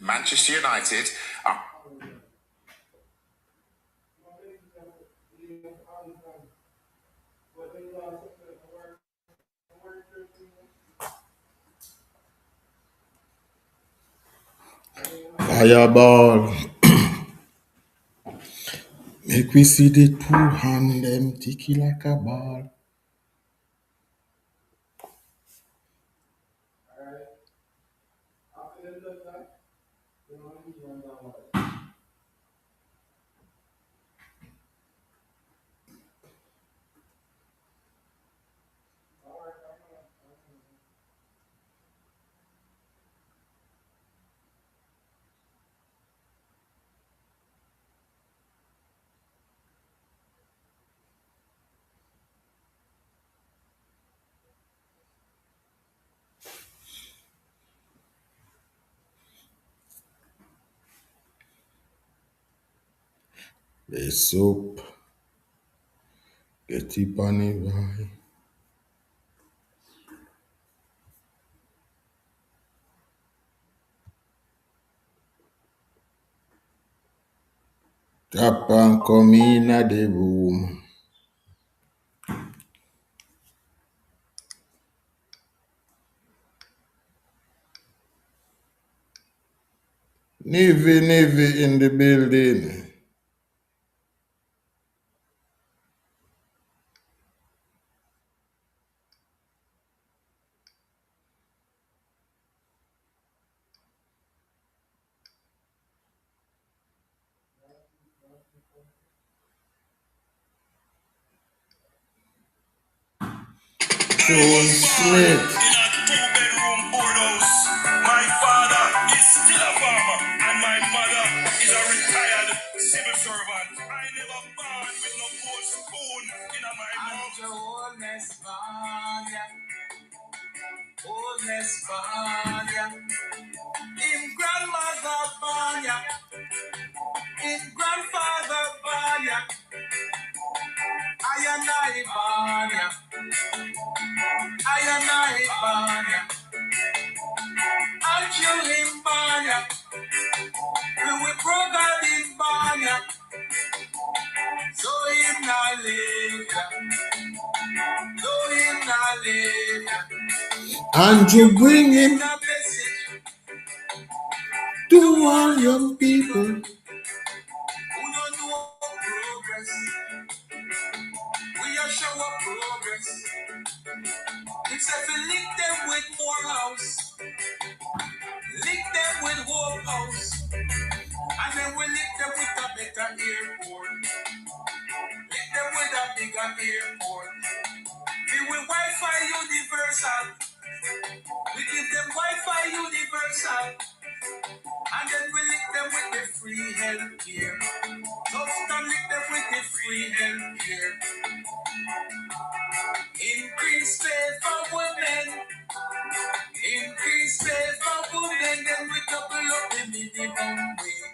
Manchester United are Fireball. Make we see the two hand them ticky like a ball. The soap. Get it on the right. Tap and come in at the room. Navy in the building. Sean Smith. in a two-bedroom boardhouse. My father is still a farmer, and my mother is a retired civil servant. I never born with no gold spoon in my mouth. Oldness Vanya, oldness Vanya. In grandmother Vanya, in grandfather Vanya, I am Vanya, I am Vanya. I'll kill him Vanya, we will program him Vanya, so him not live. And you bring him to all young people. Who don't know progress? We are show up progress. Except to link them with more house, link them with Hope House, and then we link them with a better airport, link them with a bigger airport. We will Wi-Fi universal. We give them Wi-Fi universal, and then we link them with the free health care. So we can link them with the free health care. Increase pay for women. Increase pay for women. Then we double up the minimum wage.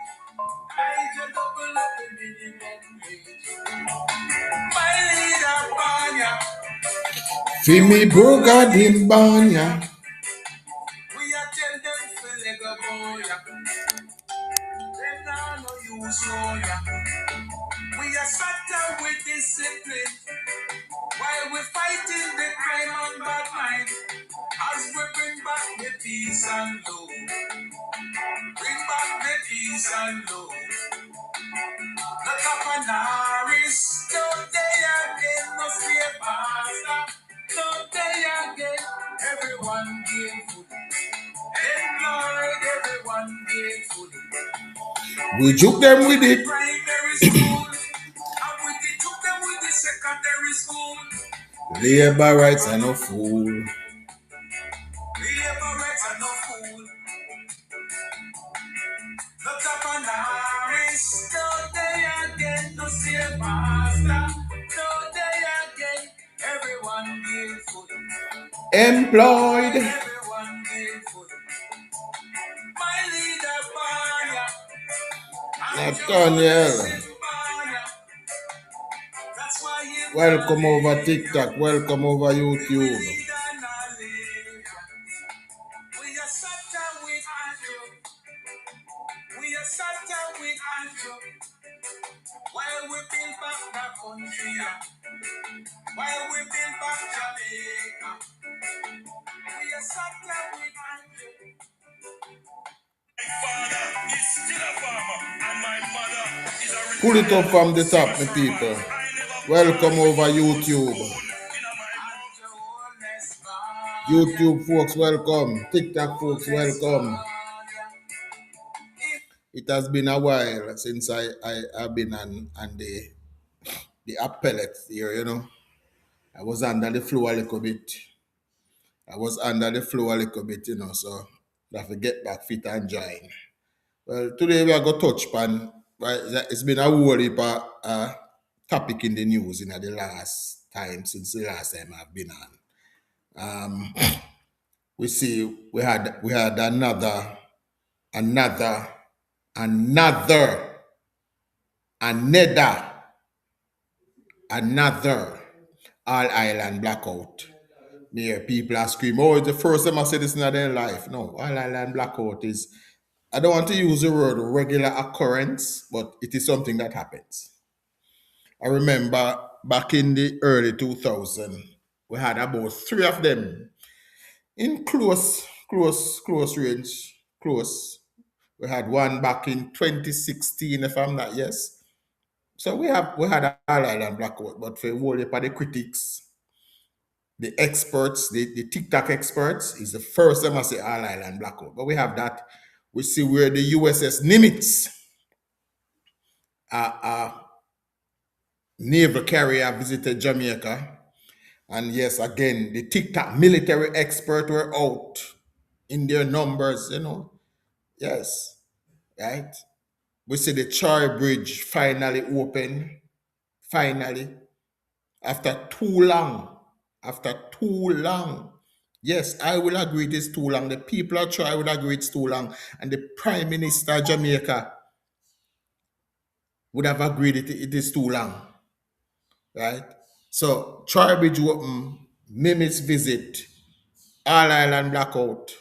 I just double up the minimum wage. My leader, Banya. Fimi Broga in Banya. We are tell them to let go, boya. Them now no use soya. We are sat down with discipline while we're fighting the crime and bad mind. As we bring back the peace and love, bring back the peace and love. No Capanaris, no day again, no fear pasta, no day again. Everyone grateful, employed, everyone grateful. We juke them with it. Primary school, and we took them with the secondary school. Labor rights are no fool. Labor rights are no fool. No Capanaris, no day again, no fear pasta, no day again. Everyone grateful. Employed. Everyone grateful. My leader, Banya. Nathaniel. Banya. That's why you Welcome over TikTok. Welcome over YouTube. we are sat down with Andrew. While we build back the country, while we build back Jamaica, we are Santa with Andrew. My father is still a farmer, and my mother is a Pull it up from the top, my people. Welcome over YouTube. YouTube folks, welcome. TikTok folks, welcome. It has been a while since I've been on the appellate here, you know. I was under the flow a little bit. You know, so I have to get back fit and join. Well, today we are going to touch upon, right, it's been a whole heap of topic in the news in the last time, since the last time I've been on. We see we had another all island blackout. Here people are screaming, oh, it's the first time I say this in their life. No, all island blackout is, I don't want to use the word regular occurrence, but it is something that happens. I remember back in the early 2000s, we had about 3 of them in close range. We had one back in 2016, if I'm not, yes. So we had all island blackout, but for all of the critics, the experts, the TikTok experts, is the first time I say all island blackout. But we have that. We see where the USS Nimitz, naval carrier, visited Jamaica. And yes, again, the TikTok military expert were out in their numbers, you know. Yes, right? We see the Troy Bridge finally open. Finally. After too long. Yes, I will agree it is too long. The people of Troy would agree it's too long. And the Prime Minister of Jamaica would have agreed it is too long. Right? So, Troy Bridge open, Nimitz visit, all island blackout,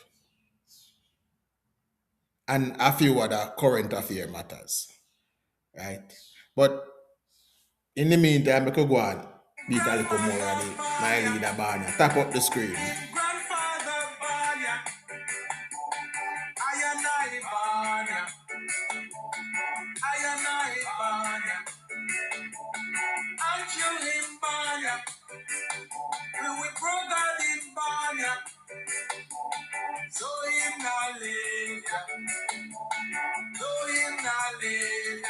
and a few other current affair matters. Right? But in the meantime, I could go on. Beat a little more on my leader banner. Tap up the screen. So him not live, so him not live,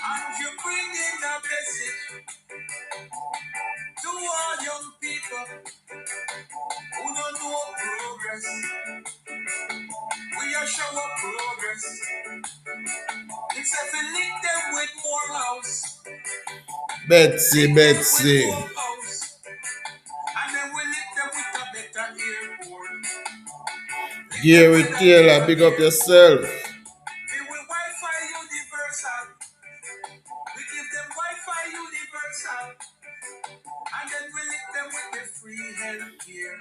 and you bring in the blessing to all young people who don't know progress. We are show progress. It's if we link them with more house. Betsy. And then we link them with a better airport. Gary Taylor, big up yourself. We will Wi-Fi universal. We give them Wi-Fi universal. And then we link them with the free healthcare.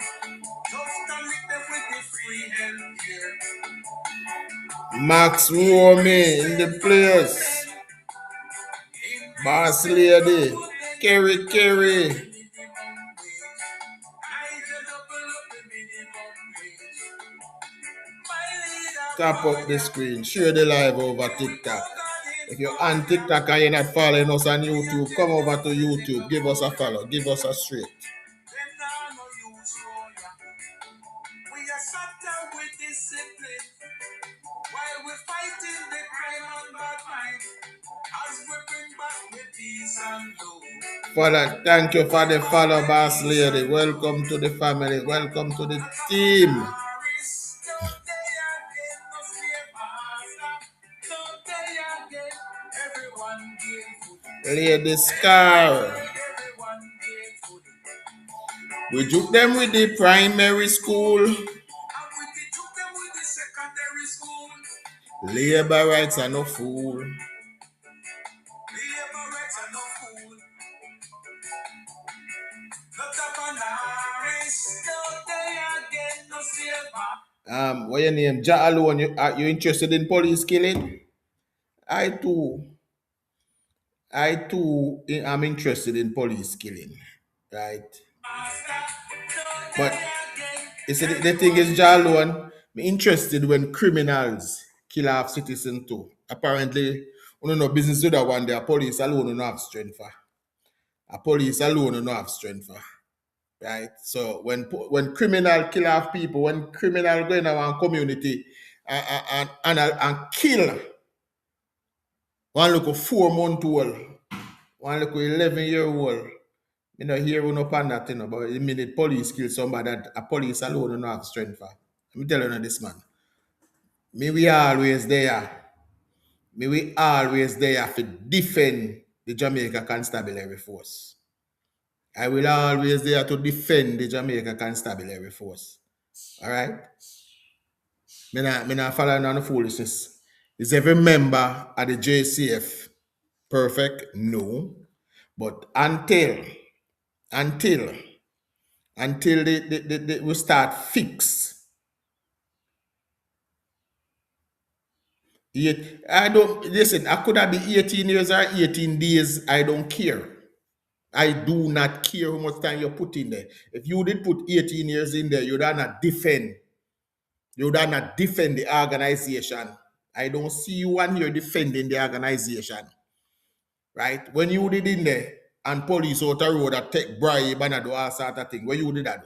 Just link them with the free healthcare. Max Romy in the place. Boss Lady. Kerry. Tap up the screen. Share the live over TikTok. If you're on TikTok and you're not following us on YouTube, come over to YouTube. Give us a follow. Give us a straight. While we're fighting the crime and bad mind, as we bring back the peace and love. Father, thank you for the follow, Boss Lady. Welcome to the family. Welcome to the team. Lady Scar. We took them with the primary school. Labor rights are no fool. What your name? Ja alone. You interested in police killing? I too, am interested in police killing, right? But you see, the thing is, Jalon, I'm interested when criminals kill off citizens too. Apparently, we don't know business with that one. The police alone don't have strength for. A police alone don't have strength for. Right? So when criminal kill off people, when criminal go in our community and kill one look 4 month old, one look 11-year-old, you know, here we no pan that, you know, but the minute police kill somebody, that a police alone don't have strength for. Let me tell you this, man. Me we always there. Me we always there to defend the Jamaica Constabulary Force. I will always there to defend the Jamaica Constabulary Force. All right? Me not following on the foolishness. Is every member of the JCF perfect? No. But until we start fix. I don't listen. I could have be 18 years or 18 days. I don't care. I do not care how much time you put in there. If you did put 18 years in there, you would not defend. You would not defend the organization. I don't see you one here defending the organization. Right? When you did in there and police out the road that take bribe and do all sort of thing, when you did that,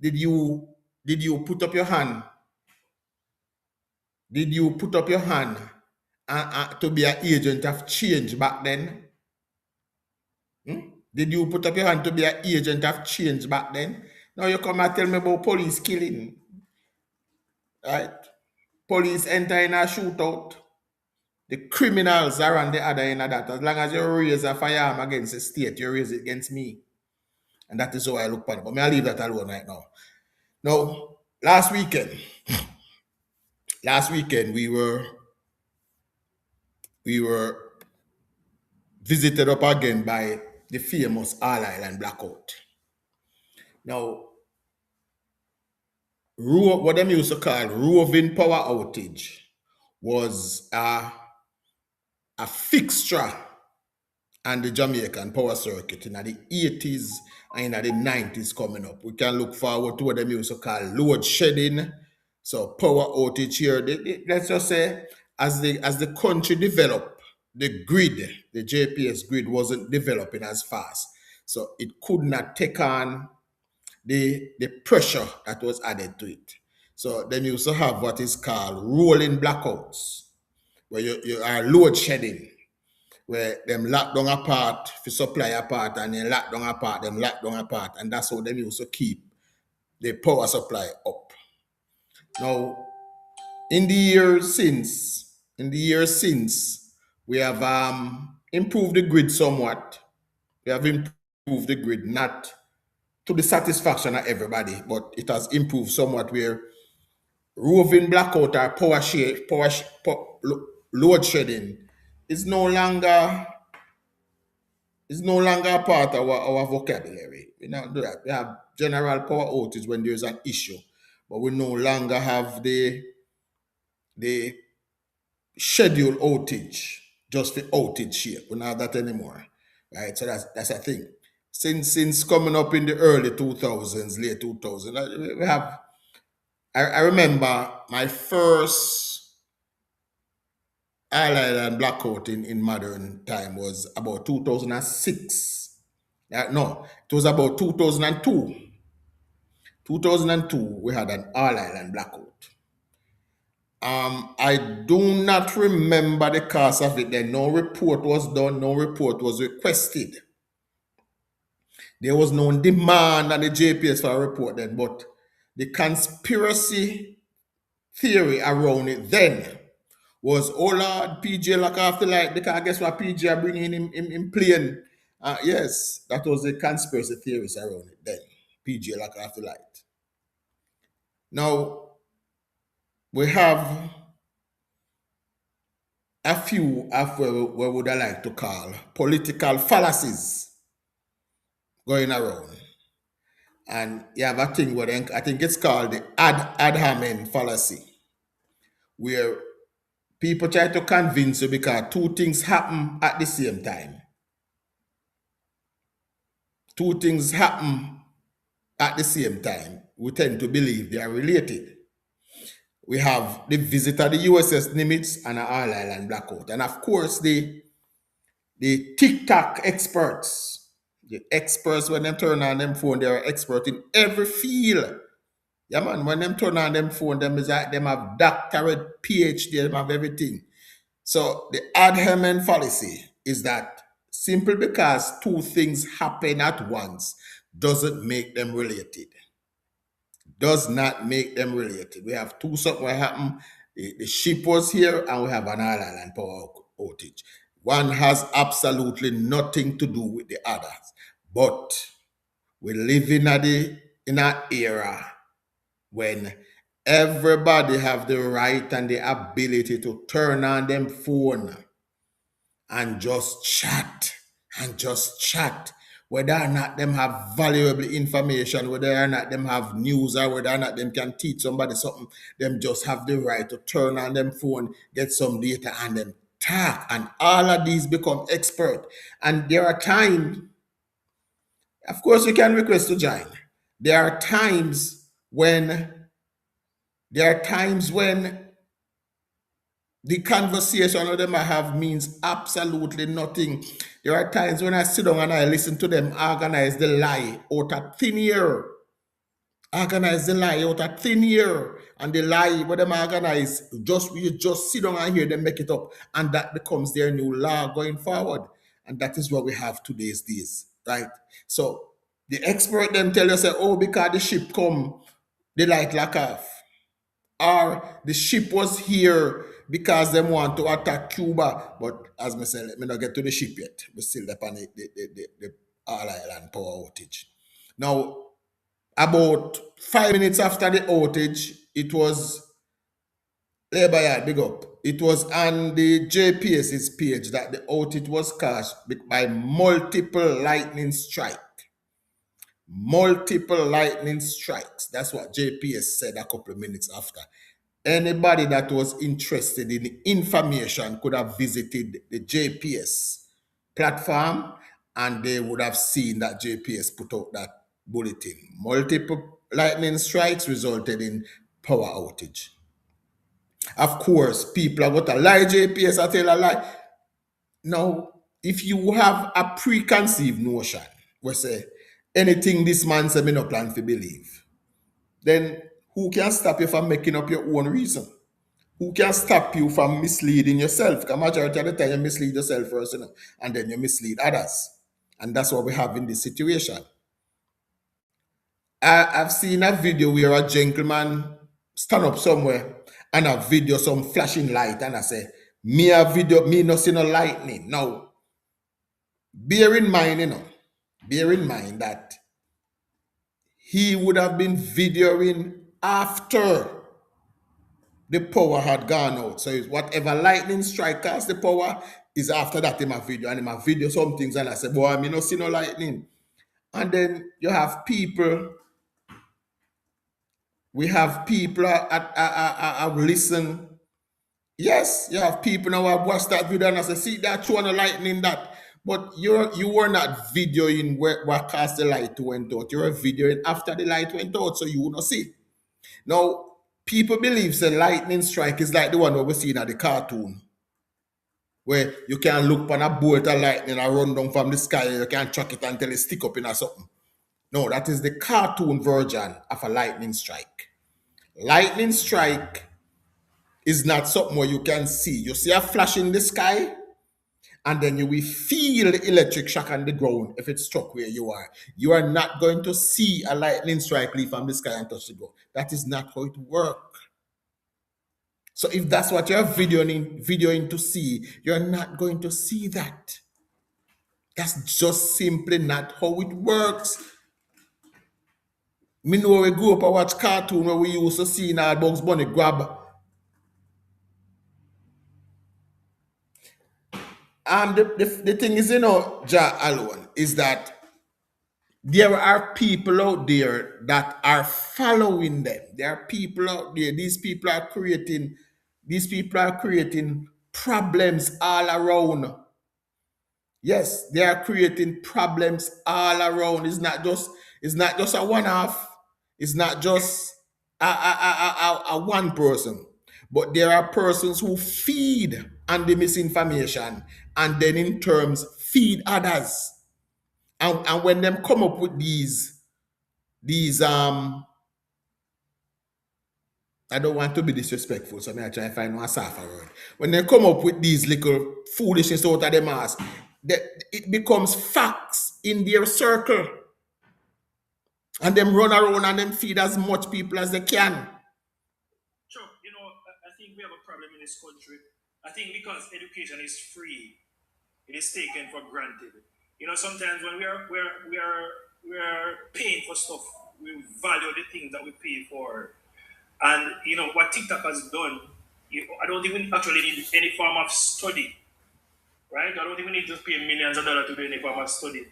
did you put up your hand? Did you put up your hand to be an agent of change back then? Did you put up your hand to be an agent of change back then? Now you come and tell me about police killing. Right? Police enter in a shootout. The criminals are on the other end of that. As long as you raise a firearm against the state, you raise it against me. And that is how I look at it. But I'll leave that alone right now. Now, last weekend, we were visited up again by the famous All Island blackout. Now, what them used to call roving power outage was a fixture on the Jamaican power circuit in the 80s and in the 90s coming up. We can look forward to what them used to call load shedding. So power outage here. Let's just say as the country developed, the grid, the JPS grid wasn't developing as fast. So it could not take on the pressure that was added to it. So then you also have what is called rolling blackouts, where you are load shedding, where them lock down a part for supply a part and then lock down a part, and that's how them used to keep the power supply up. Now, in the years since, we have improved the grid somewhat. We have improved the grid, not to the satisfaction of everybody, but it has improved somewhat where roving blackout or load shedding is no longer a part of our vocabulary. We don't do that. We have general power outage when there's an issue, but we no longer have the schedule outage just for outage shape. We don't have that anymore, right? So that's a thing. Since coming up in the early 2000s, late 2000s, we have. I remember my first All Island blackout in modern time was about 2006. No, it was about 2002. 2002, we had an All Island blackout. I do not remember the cause of it then. No report was done, no report was requested. There was no demand on the JPS for a report then, but the conspiracy theory around it then was, oh Lord, PJ lock off the light because guess what PJ are bringing him plane. Yes, that was the conspiracy theories around it then. PJ lock off the light. Now, we have a few of what would I like to call political fallacies going around. And you have a thing where I think it's called the ad hominem fallacy, where People try to convince you because two things happen at the same time. Two things happen at the same time. We tend to believe they are related. We have the visit of the USS Nimitz and an All Island blackout. And of course, the TikTok experts, the experts, when they turn on them phone, they are expert in every field. Yeah, man, when them turn on them phone, them is like them have doctorate, PhD, them have everything. So the ad hominem fallacy is that simply because two things happen at once doesn't make them related. Does not make them related. We have two something what happened. The ship was here and we have an island power outage. One has absolutely nothing to do with the others. But we live in an era when everybody have the right and the ability to turn on them phone and just chat whether or not them have valuable information, whether or not them have news, or whether or not them can teach somebody something. Them just have the right to turn on them phone, get some data, and then talk. And all of these become expert. And there are times, of course, you can request to join. There are times when the conversation of them I have means absolutely nothing. There are times when I sit down and I listen to them organize the lie out of thin air. Organize the lie out of thin air. And the lie what them organize, you just sit down and hear them make it up. And that becomes their new law going forward. And that is what we have today's days. Right? So the expert them tell you, say, oh, because the ship come, the light lock off. Or the ship was here because they want to attack Cuba. But as I said, let me not get to the ship yet. We still upon the All Island power outage. Now, about 5 minutes after the outage, it was Labour Yard, big up. It was on the JPS's page that the outage was caused by multiple lightning strike. Multiple lightning strikes. That's what JPS said a couple of minutes after. Anybody that was interested in the information could have visited the JPS platform and they would have seen that JPS put out that bulletin. Multiple lightning strikes resulted in power outage. Of course, people are going to lie, JPS, I tell a lie. Now, if you have a preconceived notion, we say, anything this man said, me no plan to believe, then who can stop you from making up your own reason? Who can stop you from misleading yourself? Because majority of the time you mislead yourself first, and then you mislead others. And that's what we have in this situation. I've seen a video where a gentleman stand up somewhere and a video some flashing light, and I say, me no see no lightning. Now, bear in mind that he would have been videoing after the power had gone out. So it's whatever lightning strike caused the power is after that in my video. And in my video some things and I say, boy, I mean, no see no lightning. And then you have people, we have people have listen. Yes, you have people now who have watched that video and I say, see that showing the lightning that. But you were not videoing what caused the light to went out. You were videoing after the light went out, so you will not see. Now, people believe the lightning strike is like the one that we see in the cartoon, where you can look upon a bolt of lightning and run down from the sky and you can track it until it stick up in something. No, that is the cartoon version of a lightning strike. Lightning strike is not something where you can see. You see a flash in the sky, and then you will feel the electric shock on the ground if it struck where you are. You are not going to see a lightning strike leave from the sky and touch the ground. That is not how it works. So if that's what you're videoing to see, you're not going to see that. That's just simply not how it works. Me know we grew up and watch cartoon where we used to see in our Bugs Bunny grab. The thing is, Ja alone, is that there are people out there that are following them. There are people out there. These people are creating These people are creating problems all around. Yes, they are creating problems all around. It's not just a one-off. It's not just a one person. But there are persons who feed on the misinformation and then in terms feed others. And when them come up with these I don't want to be disrespectful, so I try to find one softer word. When they come up with these little foolishness out of them ass, that it becomes facts in their circle. And them run around and them feed as much people as they can. Sure, I think we have a problem in this country. I think because education is free, it is taken for granted. Sometimes when we are paying for stuff, we value the things that we pay for. And what TikTok has done, I don't even actually need any form of study, right? I don't even need to pay millions of dollars to do any form of study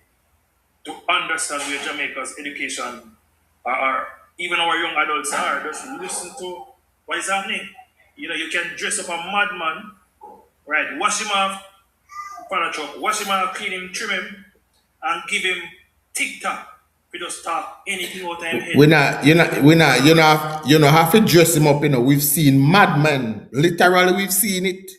to understand where Jamaica's education are, even our young adults are. Just listen to what is happening. You can dress up a madman, right? Wash him off, truck, wash him off, clean him, trim him, and give him TikTok. We just talk anything out of him head. Have to dress him up. We've seen madmen. Literally, we've seen it.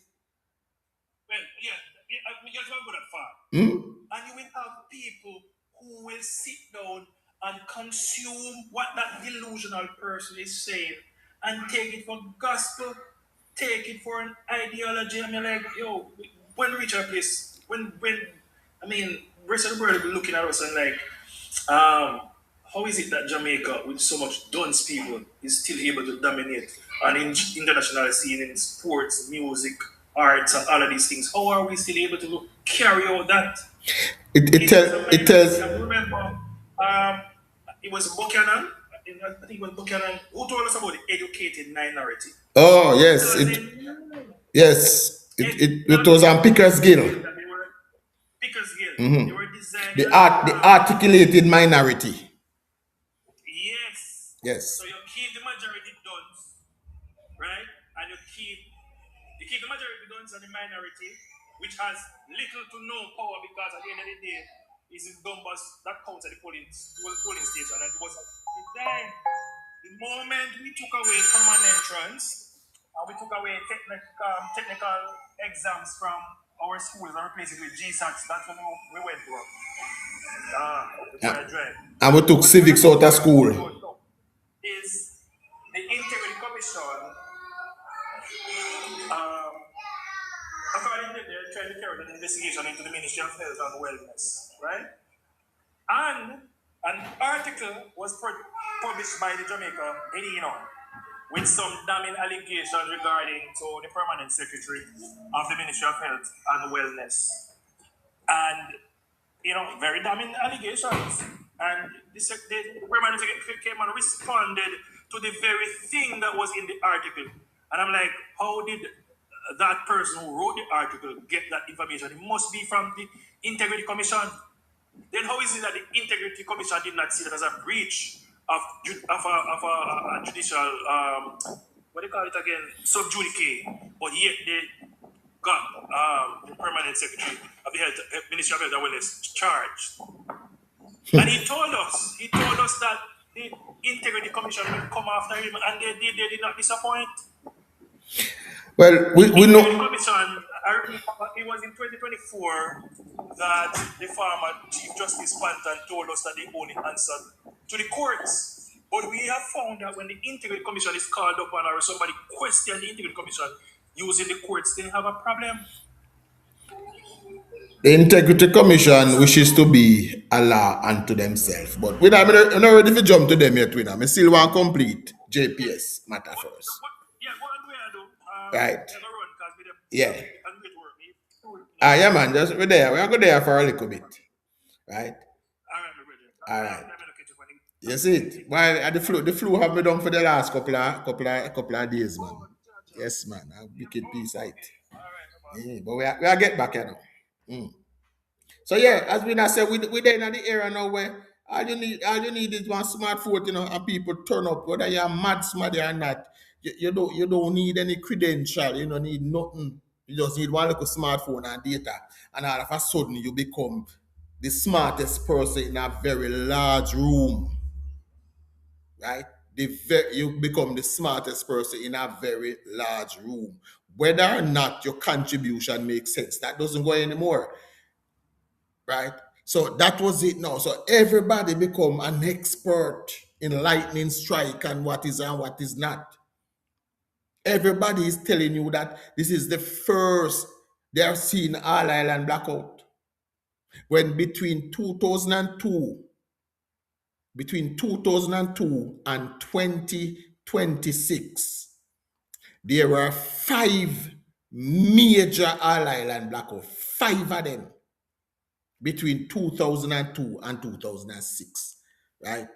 Well, yeah, I mean, you have to go that far. And you will have people who will sit down and consume what that delusional person is saying and take it for gospel, take it for an ideology. I mean, like, when we reach a place, rest of the world will be looking at us and like, how is it that Jamaica, with so much dunce people, is still able to dominate an international scene in sports, music, arts, and all of these things? How are we still able to carry out that? It tells. I remember, it was Buchanan. I think it was Buchanan who told us about the educated minority. Oh yes, it was on Pickersgill. Pickersgill. They were designed. The articulated minority. Yes. Yes. So you keep the majority dunce, right? And you keep the majority dunce and the minority, which has little to no power because at the end of the day, it's the numbers that counts at the polling station. And it was designed. The moment we took away common entrance and we took away technical exams from our schools and replaced it with GSATs, that's when we went wrong. And we took civics out of school. Is the Integrity Commission, according to they're trying to carry an investigation into the Ministry of Health and Wellness, right? And an article was published by the Jamaica Edino with some damning allegations regarding the permanent secretary of the Ministry of Health and Wellness. And, very damning allegations. And the permanent secretary came and responded to the very thing that was in the article. And I'm like, how did that person who wrote the article get that information? It must be from the Integrity Commission. Then how is it that the Integrity Commission did not see that as a breach of a judicial, what do you call it again, sub judice, but yet they got the permanent secretary of the Ministry of Health and Wellness charged. And he told us that the Integrity Commission will come after him, and they did not disappoint. Well, we know. The Commission, it was in 2024 that the former Chief Justice Panton told us that they only answered to the courts. But we have found that when the Integrity Commission is called upon or somebody questions the Integrity Commission using the courts, they have a problem. The Integrity Commission wishes to be a law unto themselves. But we're not ready to jump to them yet. I still want to complete JPS matter first. Yeah, what do I do? Right. Yeah. Yeah, man. We're there. We're going there for a little bit. Right? All right. You see it? Why the flu have me done for the last couple of days, man. Yes, man. I'll wicked peace out. Yeah, but we are get back here now. So yeah, as we now said, we're there in the era now where all you need is one smartphone, and people turn up, whether you're mad, smart or not. You don't need any credential. You don't need nothing. You just need one little smartphone and data, and all of a sudden you become the smartest person in a very large room, right? You become the smartest person in a very large room. Whether or not your contribution makes sense, that doesn't go anymore, right? So that was it now. So everybody become an expert in lightning strike and what is and what is not. Everybody is telling you that this is the first they are seeing all island blackout. When between 2002 and 2026, there were 5 major all island blackout, 5 of them between 2002 and 2006, right?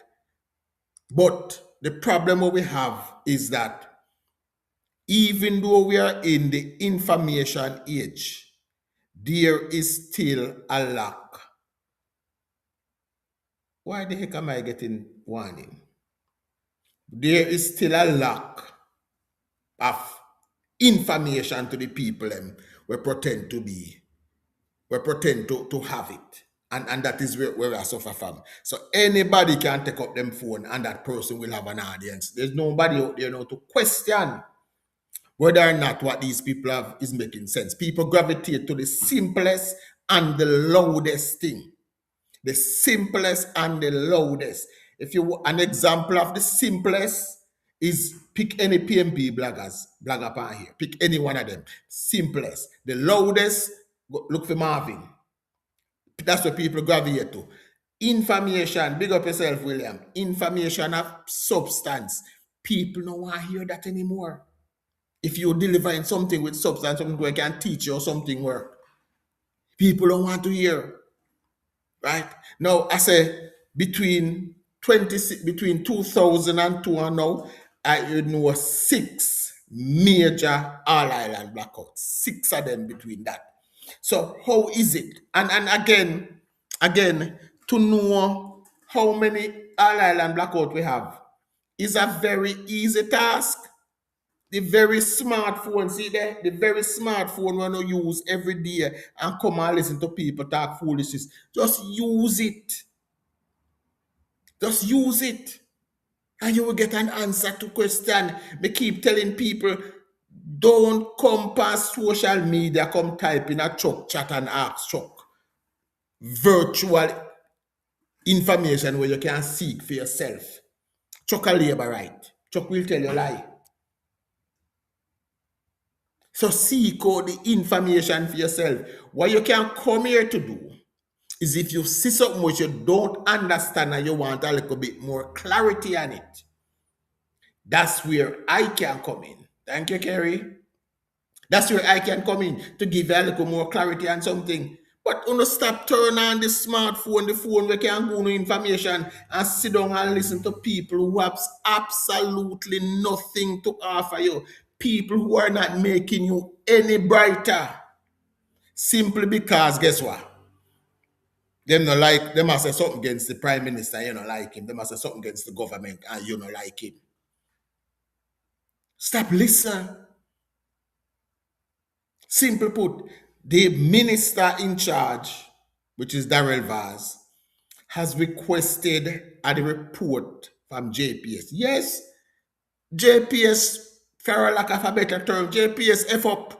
But the problem we have is that even though we are in the information age, there is still a lack. Why the heck am I getting warning? There is still a lack of information to the people we pretend to be, we pretend to have it. And that is where I suffer from. So anybody can take up them phone and that person will have an audience. There's nobody out there now to question whether or not what these people have is making sense. People gravitate to the simplest and the loudest thing. The simplest and the loudest. If you an example of the simplest is pick any PMP blogger upon here. Pick any one of them. Simplest. The loudest, look for Marvin. That's what people gravitate to. Information, big up yourself, William. Information of substance. People don't want to hear that anymore. If you're delivering something with substance, something where can teach you or something where people don't want to hear. Right? Now, I say between 2002 and now, I know 6 major all island blackouts. 6 of them between that. So how is it? And again, to know how many all island blackout we have is a very easy task. The very smartphone, see there? The very smartphone we don't use every day and come and listen to people talk foolishness. Just use it. Just use it. And you will get an answer to question. Me keep telling people, don't come past social media, come type in a Chuck chat and ask Chuck. Virtual information where you can seek for yourself. Chuck a labor right. Chuck will tell you a lie. So seek out the information for yourself. What you can come here to do is if you see something which you don't understand and you want a little bit more clarity on it, that's where I can come in. Thank you, Kerry. That's where I can come in to give you a little more clarity on something. But don't stop turn on the smartphone, the phone where can go no information and sit down and listen to people who have absolutely nothing to offer you. People who are not making you any brighter. Simply because, guess what? Them not like, them must say something against the prime minister, you don't like him. They must say something against the government and you don't like him. Stop listening. Simply put, the minister in charge, which is Darrell Vaz, has requested a report from JPS. Yes, JPS, for lack of a better term, JPS F up.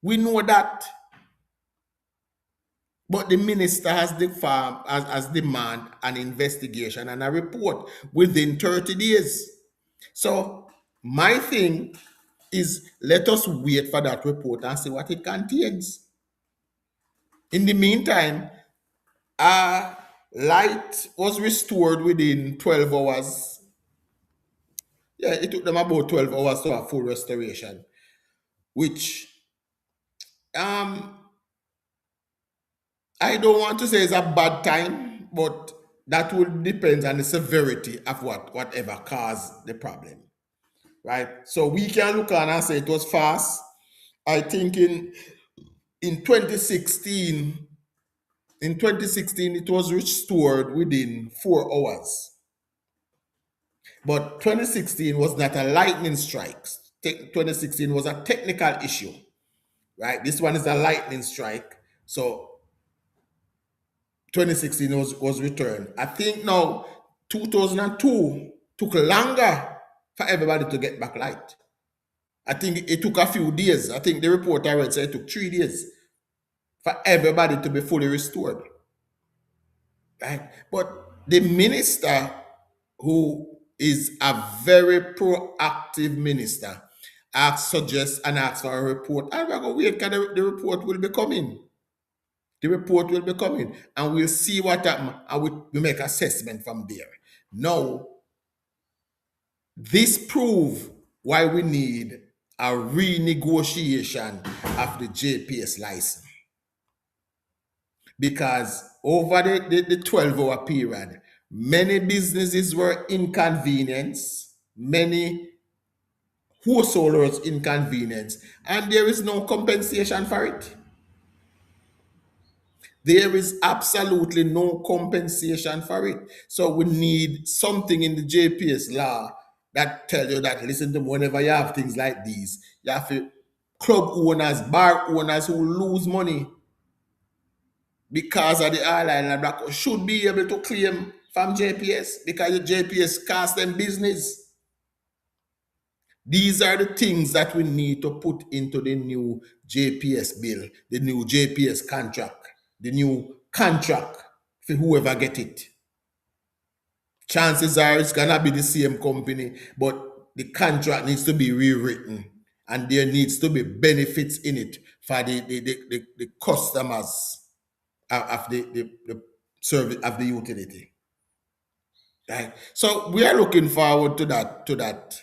We know that. But the minister has demand an investigation and a report within 30 days. So my thing is let us wait for that report and see what it contains. In the meantime, light was restored within 12 hours. Yeah, it took them about 12 hours to have full restoration, which I don't want to say it's a bad time, but that will depend on the severity of whatever caused the problem, right? So we can look on and say it was fast. I think in 2016, it was restored within 4 hours. But 2016 was not a lightning strike. 2016 was a technical issue, right? This one is a lightning strike. So 2016 was returned. I think now 2002 took longer for everybody to get back light. I think it took a few days. I think the report I read said it took 3 days for everybody to be fully restored. Right? But the minister, who is a very proactive minister, suggests and asks for a report. And we're going to wait because the report will be coming. The report will be coming, and we'll see what happened, and we make assessment from there. Now, this proves why we need a renegotiation of the JPS license. Because over the 12-hour period, many businesses were inconvenienced, many householders inconvenienced, and there is no compensation for it. There is absolutely no compensation for it. So we need something in the JPS law that tell you that, listen to me, whenever you have things like these, you have to, club owners, bar owners who lose money because of the airline and black should be able to claim from JPS because the JPS cost them business. These are the things that we need to put into the new JPS bill, the new JPS contract, the new contract for whoever get it. Chances are it's gonna be the same company, but the contract needs to be rewritten and there needs to be benefits in it for the customers of the service of the utility. Right. So we are looking forward to that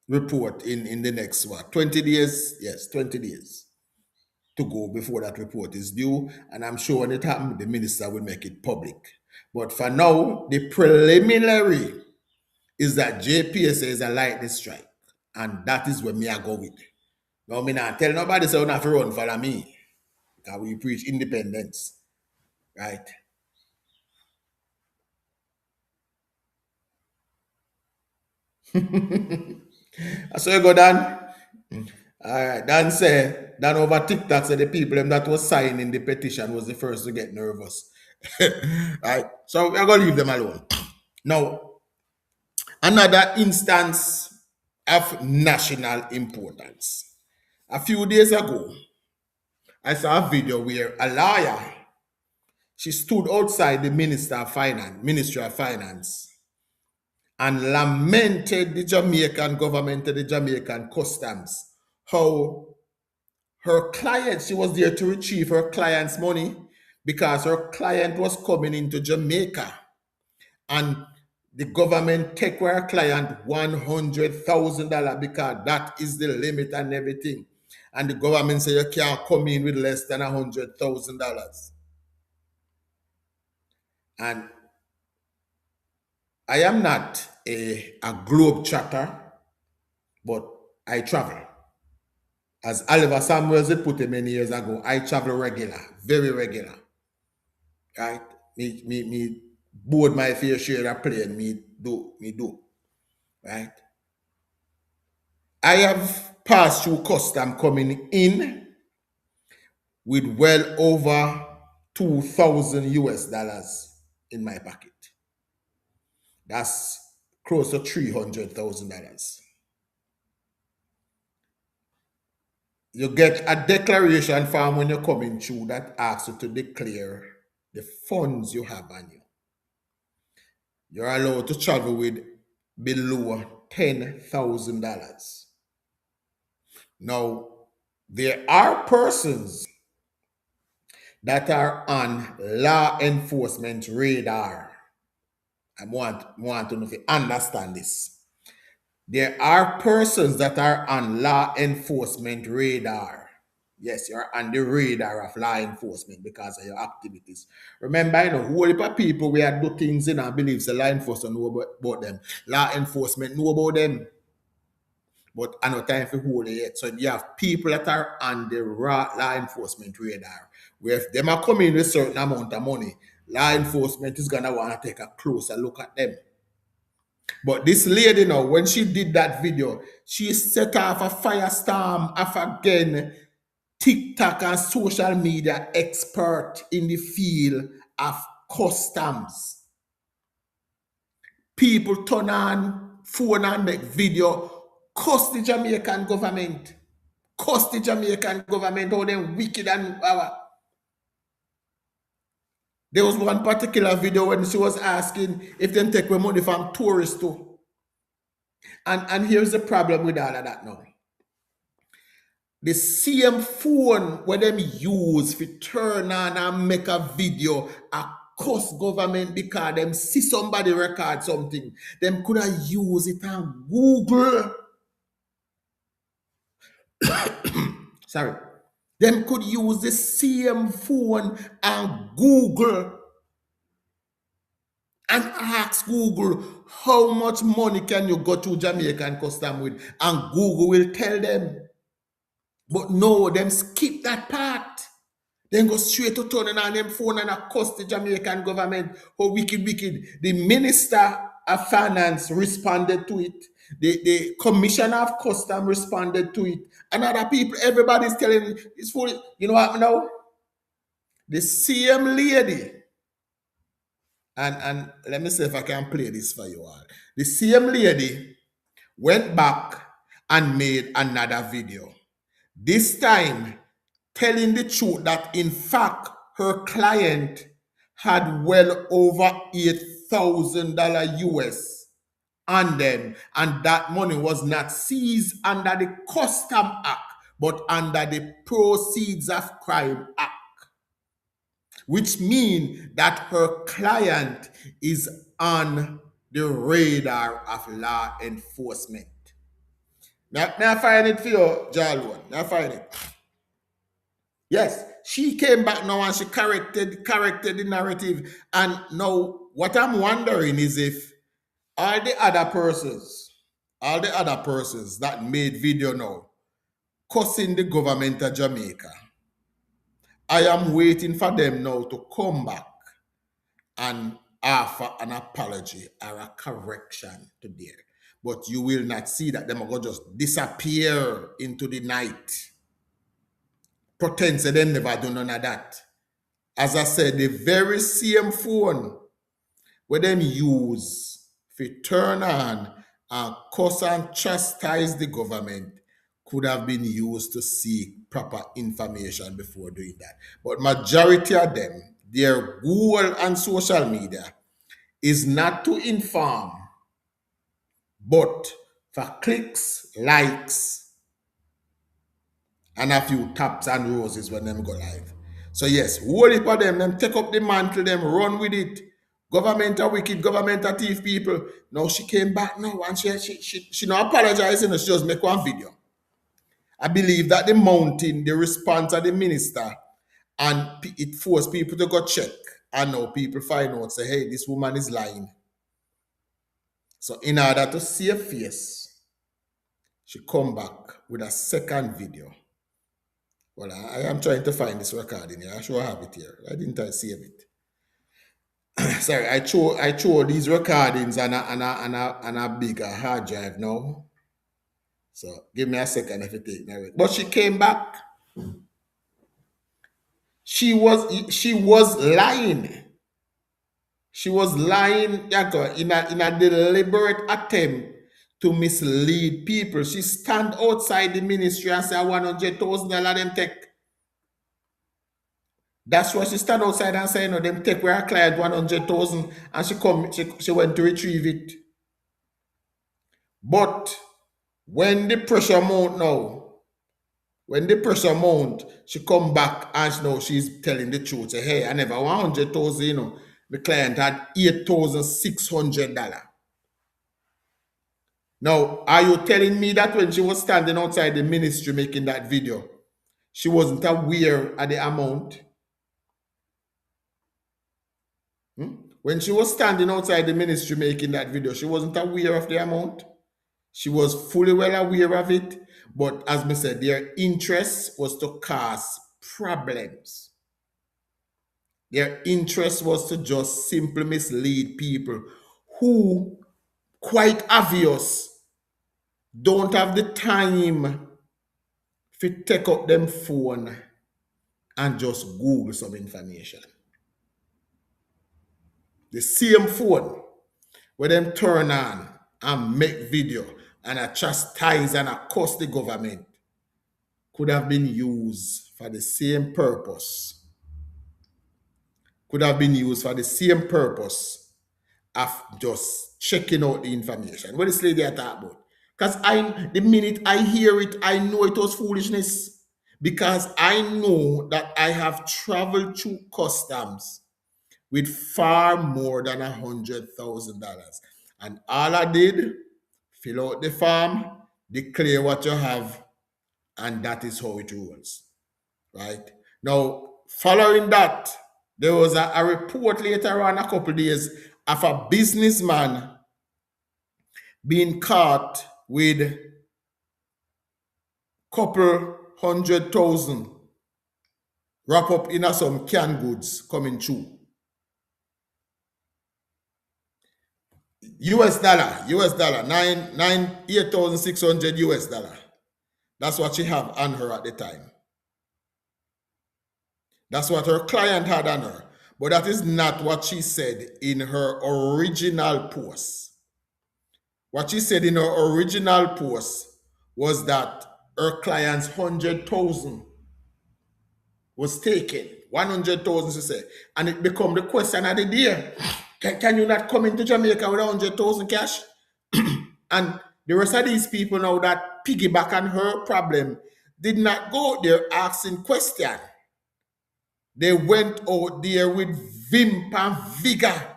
report in the next 20 days. Yes, 20 days to go before that report is due. And I'm sure when it happens, the minister will make it public. But for now, the preliminary is that JPS is a lightning strike. And that is where me I go with. Now, me not tell nobody say you have to run follow me. Because we preach independence. Right? So you go, Dan. All right. Dan said, Dan over TikTok said the people that was signing the petition was the first to get nervous. Right. So we're going to leave them alone. Now, another instance of national importance. A few days ago, I saw a video where a lawyer, she stood outside the Ministry of Finance, and lamented the Jamaican government and the Jamaican customs, how her client, she was there to retrieve her client's money because her client was coming into Jamaica and the government take her client $100,000 because that is the limit and everything. And the government say you can't come in with less than $100,000. And I am not a globe trotter, but I travel. As Oliver Samuels had put it many years ago, I travel regular, very regular. Right? Me board my fair share of plane, me do. Right? I have passed through custom coming in with well over 2,000 US dollars in my pocket. That's close to $300,000. You get a declaration form when you're coming through that asks you to declare the funds you have on you. You're allowed to travel with below $10,000. Now, there are persons that are on law enforcement radar. I want to know if you understand this. There are persons that are on law enforcement radar. Yes, you're on the radar of law enforcement because of your activities. Remember, whole heap of people we do things in and believe the law enforcement know about them. Law enforcement know about them. But I no time for hold it yet. So you have people that are on the law enforcement radar. Where if them are coming with a certain amount of money, law enforcement is gonna want to take a closer look at them. But this lady now, when she did that video, she set off a firestorm of again TikTok and social media expert in the field of customs. People turn on phone and make video, cuss the Jamaican government. Cuss the Jamaican government, how them wicked and there was one particular video when she was asking if them take money from tourists too. And here's the problem with all of that now. The same phone where them use for turn on and make a video a cost government because them see somebody record something. Them could have used it on Google. Sorry. Them could use the same phone and Google and ask Google how much money can you go to Jamaican custom with, and Google will tell them. But no, them skip that part. Then go straight to turning on them phone and accost the Jamaican government. How wicked, wicked. The Minister of Finance responded to it. The Commissioner of Custom responded to it. And other people, everybody's telling it's foolish. You know what now? The same lady, and let me see if I can play this for you all. The same lady went back and made another video. This time, telling the truth that in fact her client had well over $8,000 US on them, and that money was not seized under the Custom Act but under the Proceeds of Crime Act, which means that her client is on the radar of law enforcement. Now I find it for you, Jalwan. Now I find it. Yes, she came back now and she corrected the narrative. And now what I'm wondering is if all the other persons that made video now cussing the government of Jamaica, I am waiting for them now to come back and offer an apology or a correction to there. But you will not see that them are going to just disappear into the night. Pretend say them never do none of that. As I said, the very same phone where them use for turn on and cuss and chastise the government could have been used to seek proper information before doing that. But majority of them, their Google and social media is not to inform, but for clicks, likes, and a few taps and roses when them go live. So yes, hold it for them take up the mantle, them run with it. Government are wicked, government are thief people. Now she came back now and she not apologizing, she just make one video. I believe that the mountain, the response of the minister, and it forced people to go check. And now people find out, say, hey, this woman is lying. So in order to save face, she come back with a second video. Well, I am trying to find this recording here. I sure have it here. I didn't save it. Sorry, I chose these recordings on a bigger hard drive now. So give me a second if you take me away. But she came back. She was lying. She was lying in a deliberate attempt to mislead people. She stand outside the ministry and say $100,000 them take. That's why she stand outside and say, them take where her client 100,000 and she went to retrieve it. But when the pressure mount now, she come back and she's telling the truth. Say, hey, I never want 100,000, the client had $8,600. Now, are you telling me that when she was standing outside the ministry making that video, she wasn't aware of the amount? When she was standing outside the ministry making that video, she wasn't aware of the amount. She was fully well aware of it. But as I said, their interest was to cause problems. Their interest was to just simply mislead people who quite obvious, don't have the time to take up them phone and just Google some information. The same phone where them turn on and make video and a chastise and a curse the government could have been used for the same purpose. Could have been used for the same purpose of just checking out the information. What this lady I talk about? Because the minute I hear it, I know it was foolishness. Because I know that I have traveled through customs with far more than $100,000. And all I did, fill out the form, declare what you have, and that is how it rolls. Right? Now, following that, there was a report later on, a couple of days, of a businessman being caught with couple 100,000 wrap up in some canned goods coming through. US dollar, 8,600 US dollar. That's what she have on her at the time. That's what her client had on her. But that is not what she said in her original post. What she said in her original post was that her client's 100,000 was taken. 100,000, she said. And it become the question of the day. Can you not come into Jamaica with 100,000 cash? And the rest of these people now that piggyback on her problem did not go there asking question. They went out there with vim and vigor.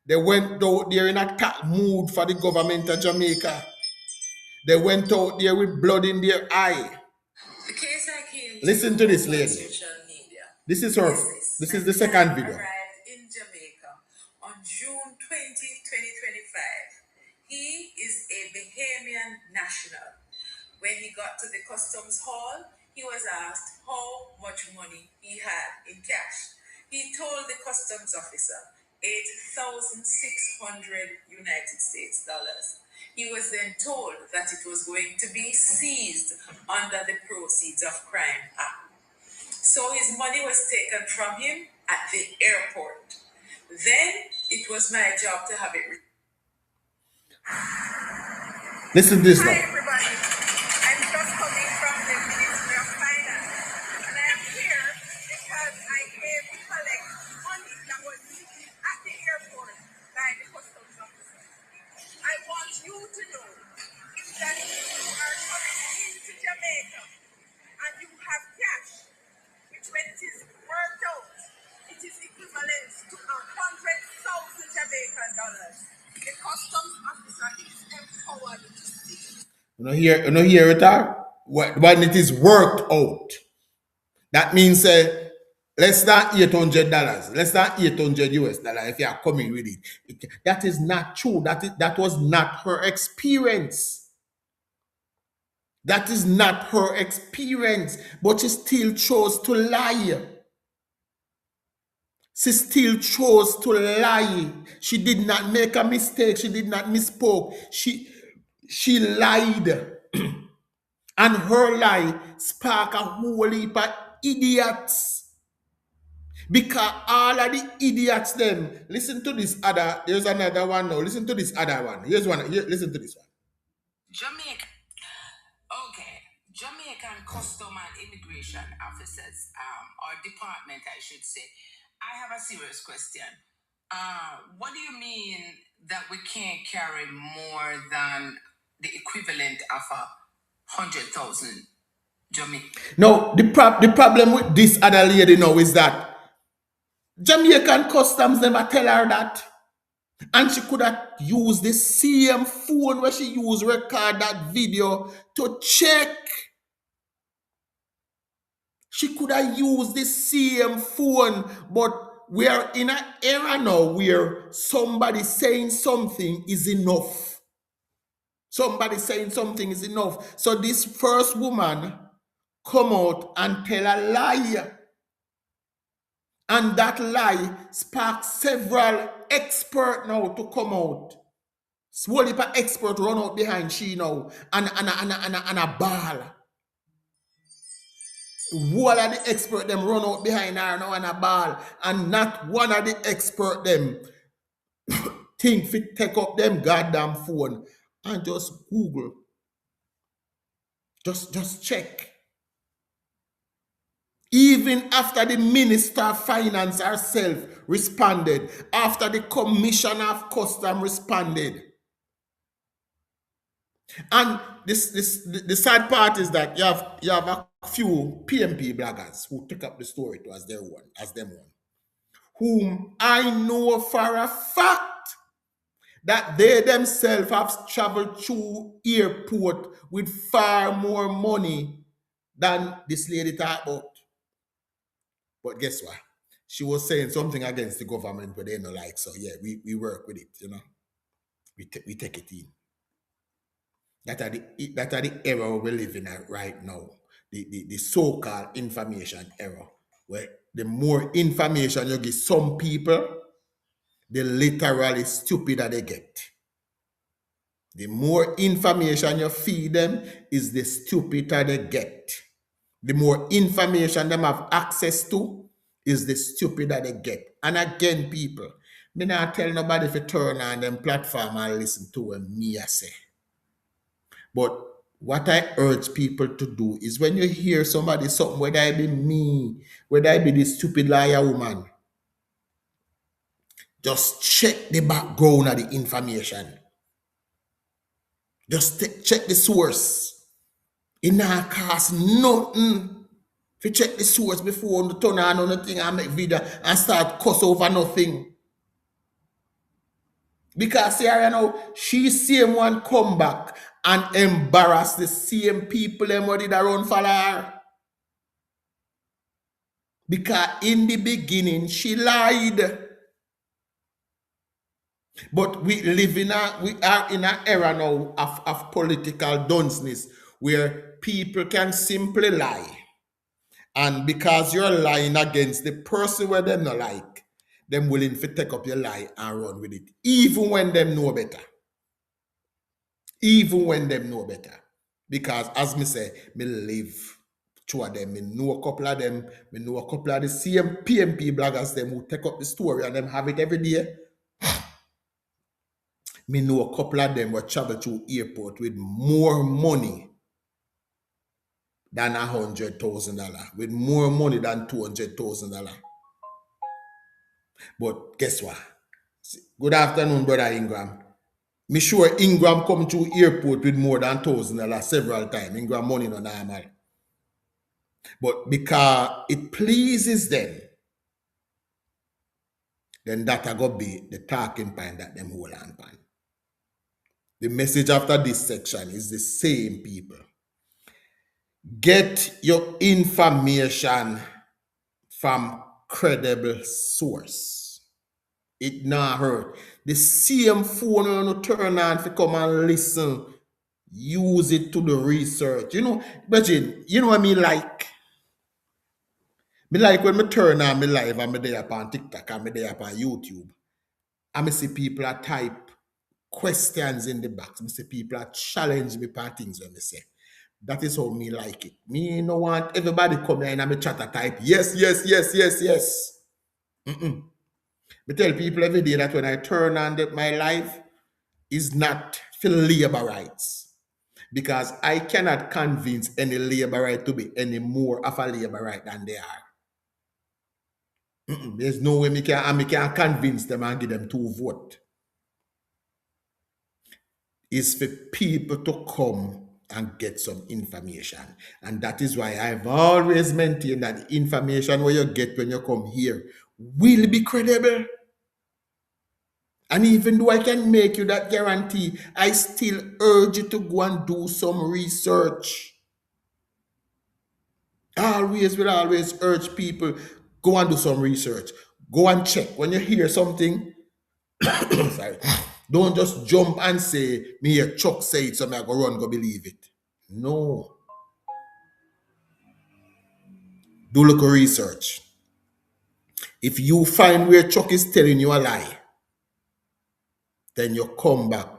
They went out there in attack mood for the government of Jamaica. They went out there with blood in their eye. The case I came Listen to this lady. Social media. This is her. This is the second video. Arrived in Jamaica on June 20, 2025. He is a Bahamian national. When he got to the customs hall, he was asked how much money he had in cash. He told the customs officer 8,600 United States dollars. He was then told that it was going to be seized under the Proceeds of Crime Act. So his money was taken from him at the airport. Then it was my job to have it. Listen to this now. Hi everybody, I'm just coming from the Ministry of Finance, and I am here because I came to collect money that was seized at the airport by the customs officer. I want you to know that if you are coming into Jamaica and you have cash, which when it is worked out, it is equivalent to 100,000 Jamaican dollars. The customs officer is empowered to seize. You know hear it out? When it is worked out. That means less than $800, less than 800 US dollar if you are coming with it. That is not true. That was not her experience. That is not her experience. But she still chose to lie. She still chose to lie. She did not make a mistake. She did not misspoke. She lied. And her lie sparked a whole heap of idiots. Because all of the idiots them, listen to this other, there's another one now. Listen to this other one. Here's one. Listen to this one. Jamaica. Okay. Jamaican Custom and Immigration Officers, or department, I should say. I have a serious question. What do you mean that we can't carry more than the equivalent of 100,000 Jamaican? No, the problem with this other lady now is that Jamaican Customs never tell her that. And she could have used the same phone where she used record that video to check. She could have used the same phone, but we are in an era now where somebody saying something is enough. Somebody saying something is enough. So this first woman come out and tell a lie. And that lie sparked several experts now to come out. Small heap of expert run out behind she now and a ball. All of the expert them run out behind her now and a ball. And not one of the expert them think fit take up them goddamn phone and just Google. Just check. Even after the Minister of Finance herself responded, after the Commissioner of Custom responded. And the sad part is that you have a few PMP bloggers who take up the story to as their one, as them one, whom I know for a fact that they themselves have traveled through airport with far more money than this lady talked about. But guess what? She was saying something against the government, but they don't like. So yeah, we work with it, you know. We take it in. That are the era we live in right now. The so-called information era, where the more information you give some people, the literally stupider they get. The more information you feed them is the stupider they get. The more information them have access to is the stupider they get. And again, people, me not tell nobody if you turn on them platform and listen to what me I say. But what I urge people to do is when you hear somebody something, whether I be me, whether I be the stupid liar woman, just check the background of the information. Just check the source. It not cost nothing. If you check the source before you turn on nothing and make video and start cuss over nothing. Because here you know, she same one come back and embarrass the same people them what did around follow her. Because in the beginning she lied. But we are in an era now of political dunceness where people can simply lie. And because you're lying against the person where them not like, them willing to take up your lie and run with it. Even when them know better. Even when them know better. Because as me say, me live through them. Me know a couple of them. Me know a couple of the same PMP bloggers them who take up the story and them have it every day. Me know a couple of them will travel to airport with more money than $100,000, with more money than $200,000. But guess what? Good afternoon, Brother Ingram. Me sure Ingram come to airport with more than $1,000 several times. Ingram money no normal. But because it pleases them, then that a go be the talking point that them hold on pan. The message after this section is the same, people. Get your information from credible source. It not hurt. The same phone when you turn on to come and listen, use it to the research. You know, Bridget, you know what I mean? Like, me like when me turn on me live and me there upon TikTok and me there upon YouTube, and me see people are type questions in the box. Me see people are challenge me for things when me say. That is how me like it. Me no want everybody come here and me chat a type, yes. Me tell people every day that when I turn on my life is not for labor rights. Because I cannot convince any labor right to be any more of a labor right than they are. There's no way me can convince them and give them 2 votes. It's for people to come and get some information. And that is why I've always maintained that the information where you get when you come here will be credible. And even though I can make you that guarantee, I still urge you to go and do some research. Will always urge people, go and do some research. Go and check. When you hear something, sorry, don't just jump and say, me hear Chuck say it, so I go run, go believe it. No. Do look at research. If you find where Chuck is telling you a lie, then you come back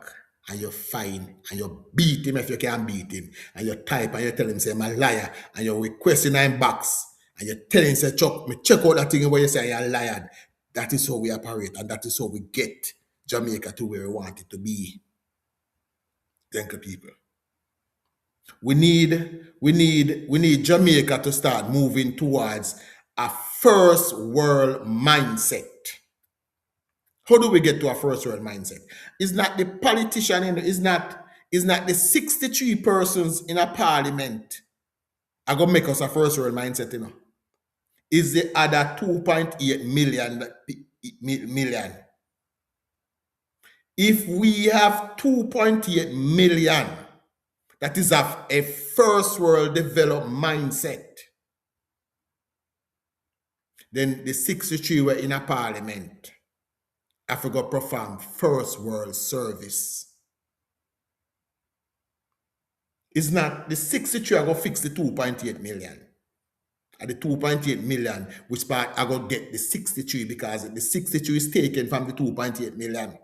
and you fine and you beat him if you can't beat him, and you type and you tell him say I'm a liar, and you request in him box and you tell him say Chuck, me check out that thing where you say you're a liar. That is how we operate, and that is how we get Jamaica to where we want it to be. Thank you, people. We need Jamaica to start moving towards a first world mindset. How do we get to a first world mindset? It's not the politician, it's not the 63 persons in a parliament are gonna make us a first world mindset, Is the other 2.8 million. If we have 2.8 million that is of a first world developed mindset, then the 63 were in a parliament. Africa perform first world service. It's not the 63 are going to fix the 2.8 million. And the 2.8 million, which part are going to get the 63 because the 63 is taken from the 2.8 million.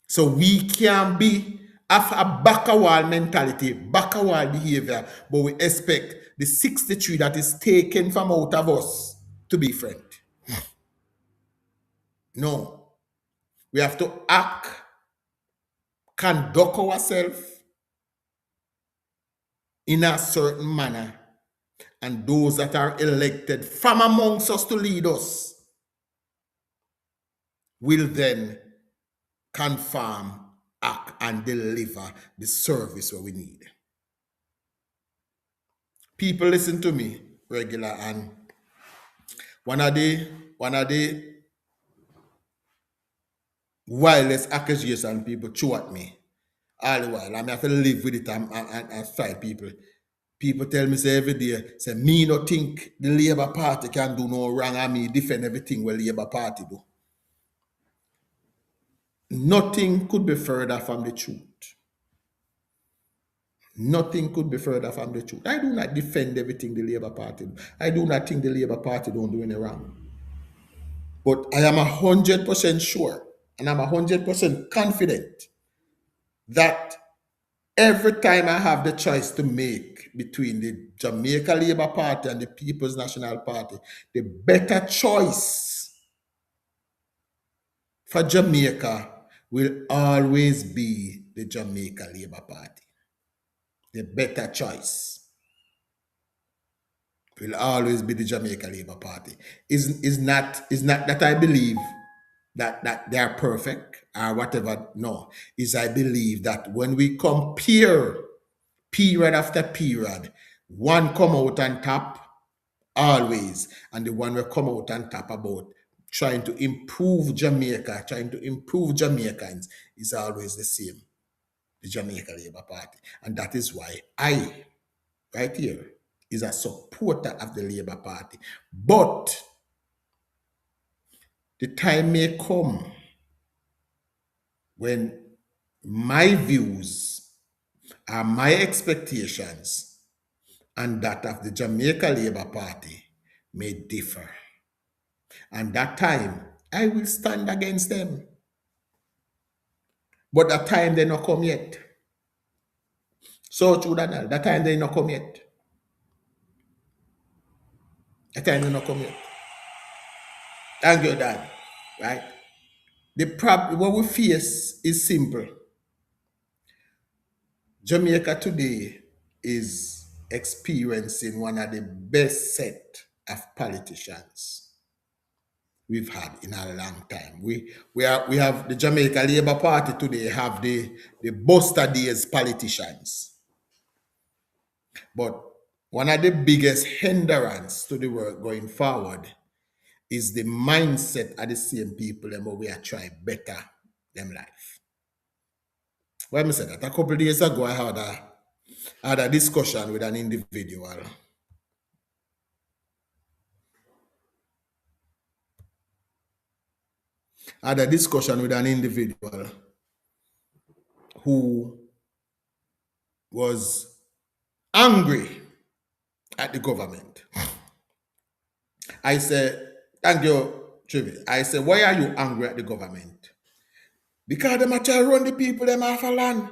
So we can be of a back-a-wall mentality, back-a-wall behavior, but we expect the 63 that is taken from out of us to be friend. No. We have to act, conduct ourselves in a certain manner, and those that are elected from amongst us to lead us will then confirm, act, and deliver the service that we need. People listen to me regular, and one of the wildest accusations people throw at me all the while. I mean, I have to live with it and fight people. People tell me say every day, say me no think the Labour Party can do no wrong, and me defend everything what Labour Party do. Nothing could be further from the truth. Nothing could be further from the truth. I do not defend everything the Labour Party do. I do not think the Labour Party don't do any wrong. But I am 100% sure, and I'm 100% confident that every time I have the choice to make between the Jamaica Labour Party and the People's National Party, the better choice for Jamaica will always be the Jamaica Labour Party. The better choice will always be the Jamaica Labour Party. Is not that I believe that they are perfect or whatever. No, is I believe that when we compare period after period, one come out on top always, and the one will come out on top about trying to improve Jamaica, trying to improve Jamaicans is always the same, the Jamaica Labour Party. And that is why I, right here, is a supporter of the Labour Party. But the time may come when my views are my expectations and that of the Jamaica Labour Party may differ. And that time, I will stand against them. But that time they not come yet. So true that time they not come yet. That time they not come yet. Thank you, Dad. Right? The problem what we face is simple. Jamaica today is experiencing one of the best set of politicians we've had in a long time. We have the Jamaica Labour Party today have the Buster Days politicians. But one of the biggest hindrance to the work going forward is the mindset of the same people and we are trying better them life. Well, I said that a couple of days ago, I had a discussion with an individual. I had a discussion with an individual who was angry at the government. I said, thank you, Trivi. I said, why are you angry at the government? Because them a try run the people them off a land.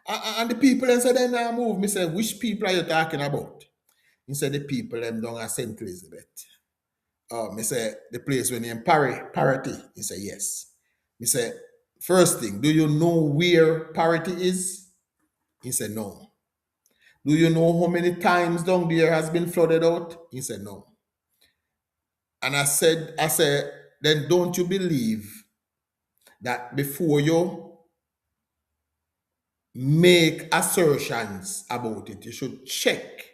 And the people them say they now move. Me say, which people are you talking about? He said the people them down at St. Elizabeth. Me say the place when named Parity. He said yes. Me say, first thing, do you know where Parity is? He said no. Do you know how many times down there has been flooded out? He said no. And I said, then don't you believe that before you make assertions about it, you should check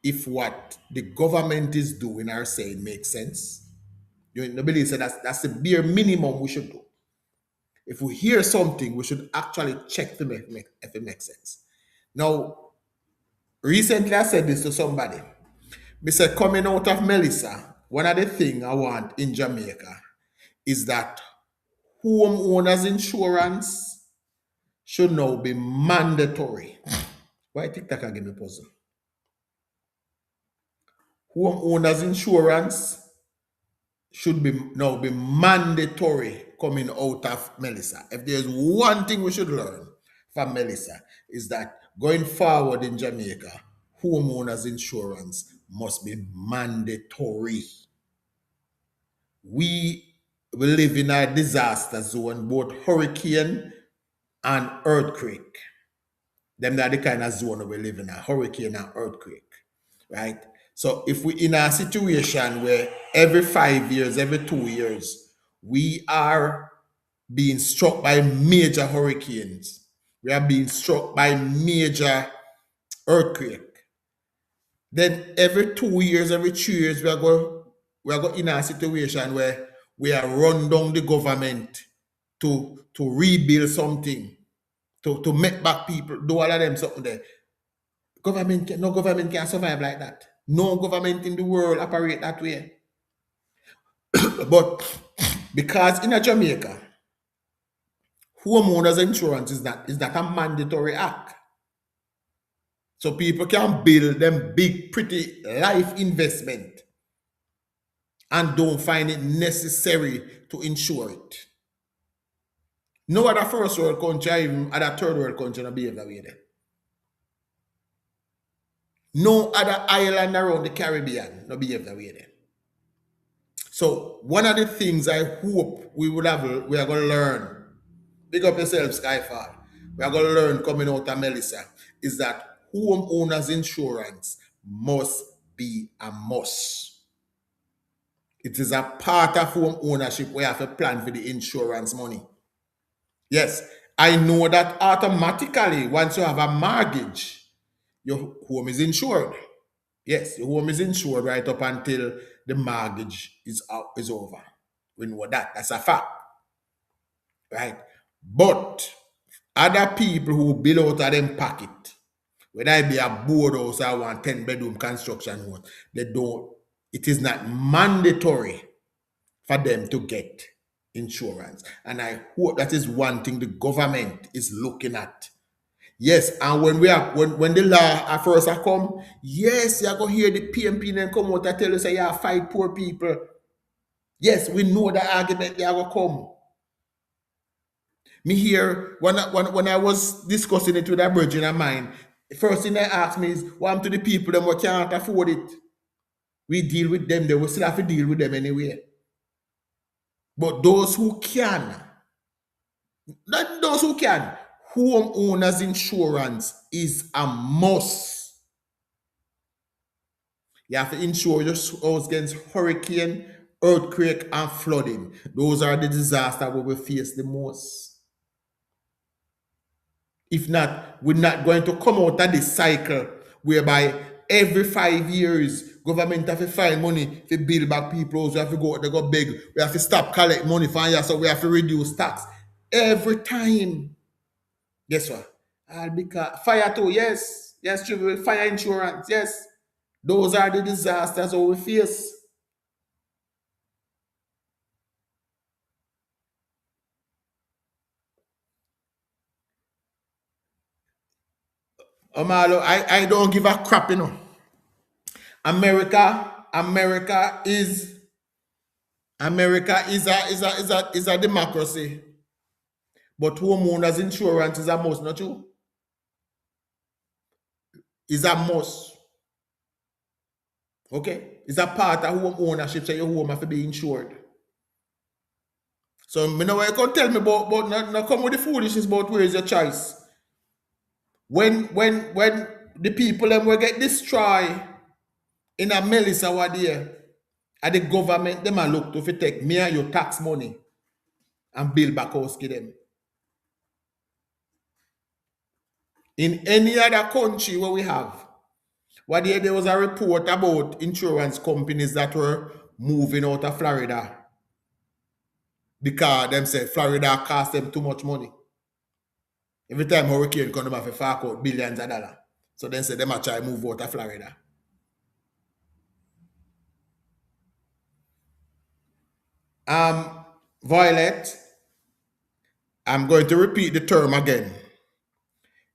if what the government is doing or saying makes sense? You know, believe so that's the bare minimum we should do. If we hear something, we should actually check to if it makes sense. Now, recently I said this to somebody. Me said, coming out of Melissa, one of the things I want in Jamaica is that homeowners insurance should now be mandatory. Why TikTok can give me puzzle? Homeowners insurance should be now be mandatory coming out of Melissa. If there's one thing we should learn from Melissa is that going forward in Jamaica, homeowners insurance must be mandatory. We will live in a disaster zone, both hurricane and earthquake. Them are the kind of zone we live in, a hurricane and earthquake, right? So if we in a situation where every 5 years, every 2 years, we are being struck by major hurricanes, we are being struck by major earthquake, then every 2 years, every 3 years, we are going in a situation where we are run down the government to rebuild something, to make back people, do all of them something there. No government can survive like that. No government in the world operate that way. But because in a Jamaica, homeowners insurance is not a mandatory act. So people can build them big, pretty life investment and don't find it necessary to insure it. No other first world country, even other third world country, not behave that way there. No other island around the Caribbean, not behave that way there. So one of the things I hope we are going to learn, big up yourself, Skyfall. We are going to learn coming out of Melissa is that homeowners insurance must be a must. It is a part of home ownership where you have to plan for the insurance money. Yes, I know that automatically once you have a mortgage, your home is insured. Yes, your home is insured right up until the mortgage is over. We know that. That's a fact. Right? But other people who build out of them pocket, whether it be a board house or one 10-bedroom construction house, it is not mandatory for them to get insurance. And I hope that is one thing the government is looking at. Yes, and when the law at first come, yes, you're going to hear the PMP then come out and tell you, say, yeah, fight poor people. Yes, we know the argument they are going to come. Me here, when I was discussing it with a virgin of mine, the first thing they asked me is, what happened to the people them who can't afford it? We deal with them, they will still have to deal with them anyway. But those who can, not those who can, homeowners insurance is a must. You have to insure your house against hurricane, earthquake, and flooding. Those are the disasters we will face the most. If not, we're not going to come out of this cycle whereby every 5 years, government have to find money to build back people. We have to go, they go beg. We have to stop collect money from you, so we have to reduce tax. Every time. Guess what? Fire too, yes. Yes, true. Fire insurance, yes. Those are the disasters that we face. Omalo, I don't give a crap, America is a democracy. But homeowners insurance is a must, not you? Is a must. Okay? It's a part of home ownership, so your home have to be insured. So me know what you can tell me about not come with the foolishness about where is your choice. When the people them will get destroyed in a Melissa what there, and the government them a look to take me and your tax money and build back house to them. In any other country where we have, what there was a report about insurance companies that were moving out of Florida because them said Florida cost them too much money. Every time hurricane come, them have to fork out billions of dollars. So then say them a try move out of Florida. Violet, I'm going to repeat the term again.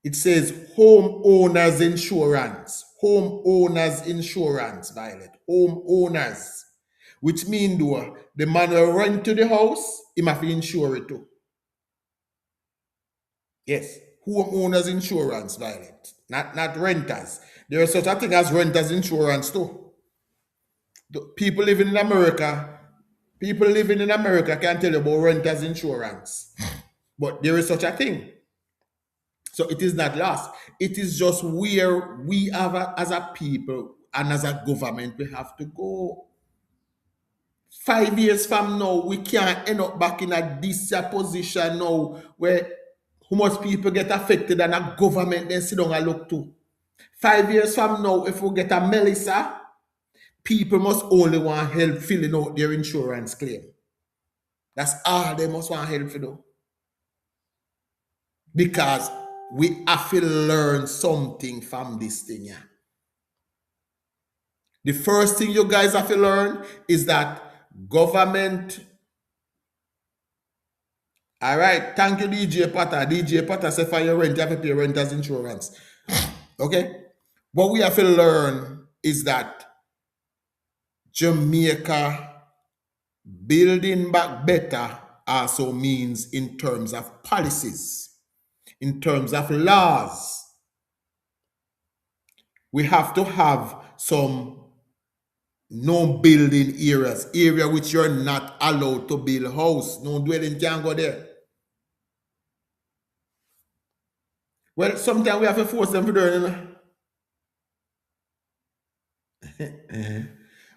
It says homeowners insurance. Homeowners insurance, Violet. Homeowners. Which means though, the man will rent to the house, he must insure it too. Yes. Homeowners insurance, Violet. Not renters. There is such a thing as renters insurance too. People living in America can tell you about renters insurance. But there is such a thing. So it is not lost. It is just where we have as a people and as a government, we have to go. 5 years from now, we can't end up back in a this position now where how much people get affected and a government then sit down and look to. 5 years from now, if we get a Melissa, people must only want help filling out their insurance claim. That's all they must want help to do. Because we have to learn something from this thing, yeah. The first thing you guys have to learn is that government. All right, thank you, DJ Potter. DJ Potter said for your rent, you have to pay renters insurance. Okay? What we have to learn is that Jamaica building back better also means in terms of policies, in terms of laws. We have to have some no building areas, area which you're not allowed to build house. No dwelling can go there. Well, sometimes we have to force them to do it.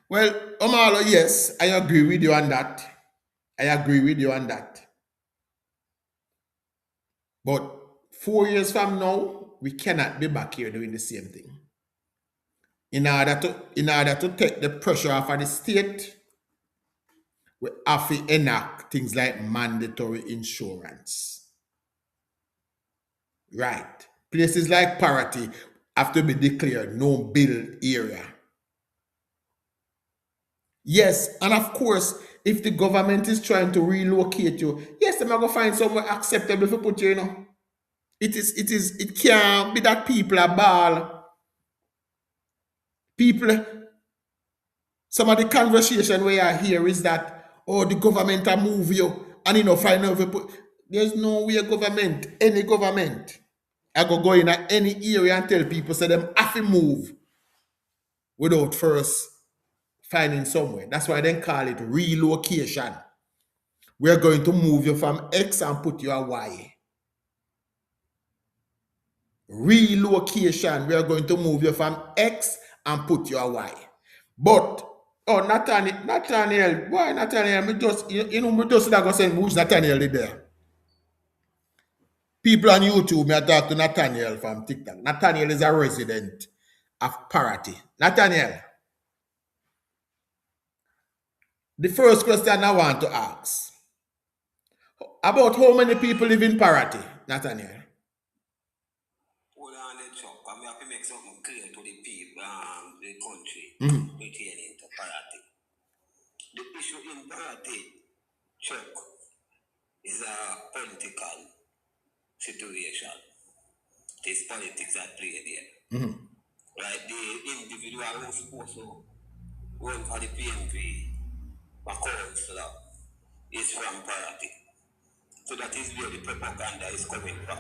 Well, Omalo, yes, I agree with you on that. But 4 years from now, we cannot be back here doing the same thing. In order to take the pressure off of the state, we have to enact things like mandatory insurance. Right. Places like Parity have to be declared no build area. Yes, and of course, if the government is trying to relocate you, yes, they're going to find somewhere acceptable for put you, you know. It can't be that people are ball. People, some of the conversation where I hear is that, oh, the government will move you, and you know, find out if you put. There's no way any government, I go in any area and tell people, say them have to move without first finding somewhere. That's why they call it relocation. We're going to move you from X and put you at Y. Relocation. We are going to move you from X and put you at Y. But, oh, Nathaniel, why Nathaniel? Me just go say, who's Nathaniel there? People on YouTube, me talk to Nathaniel from TikTok. Nathaniel is a resident of Parity. Nathaniel, the first question I want to ask, about how many people live in Parity, Nathaniel? Hold on, Chuck. I have to make something clear to the people, the country, pertaining to Parity. The issue in Parity, Chuck, is a political situation. There's politics at play there. Right? The individual who's supposed to run for the PNP, my councillor, is from Parity. So that is where the propaganda is coming from.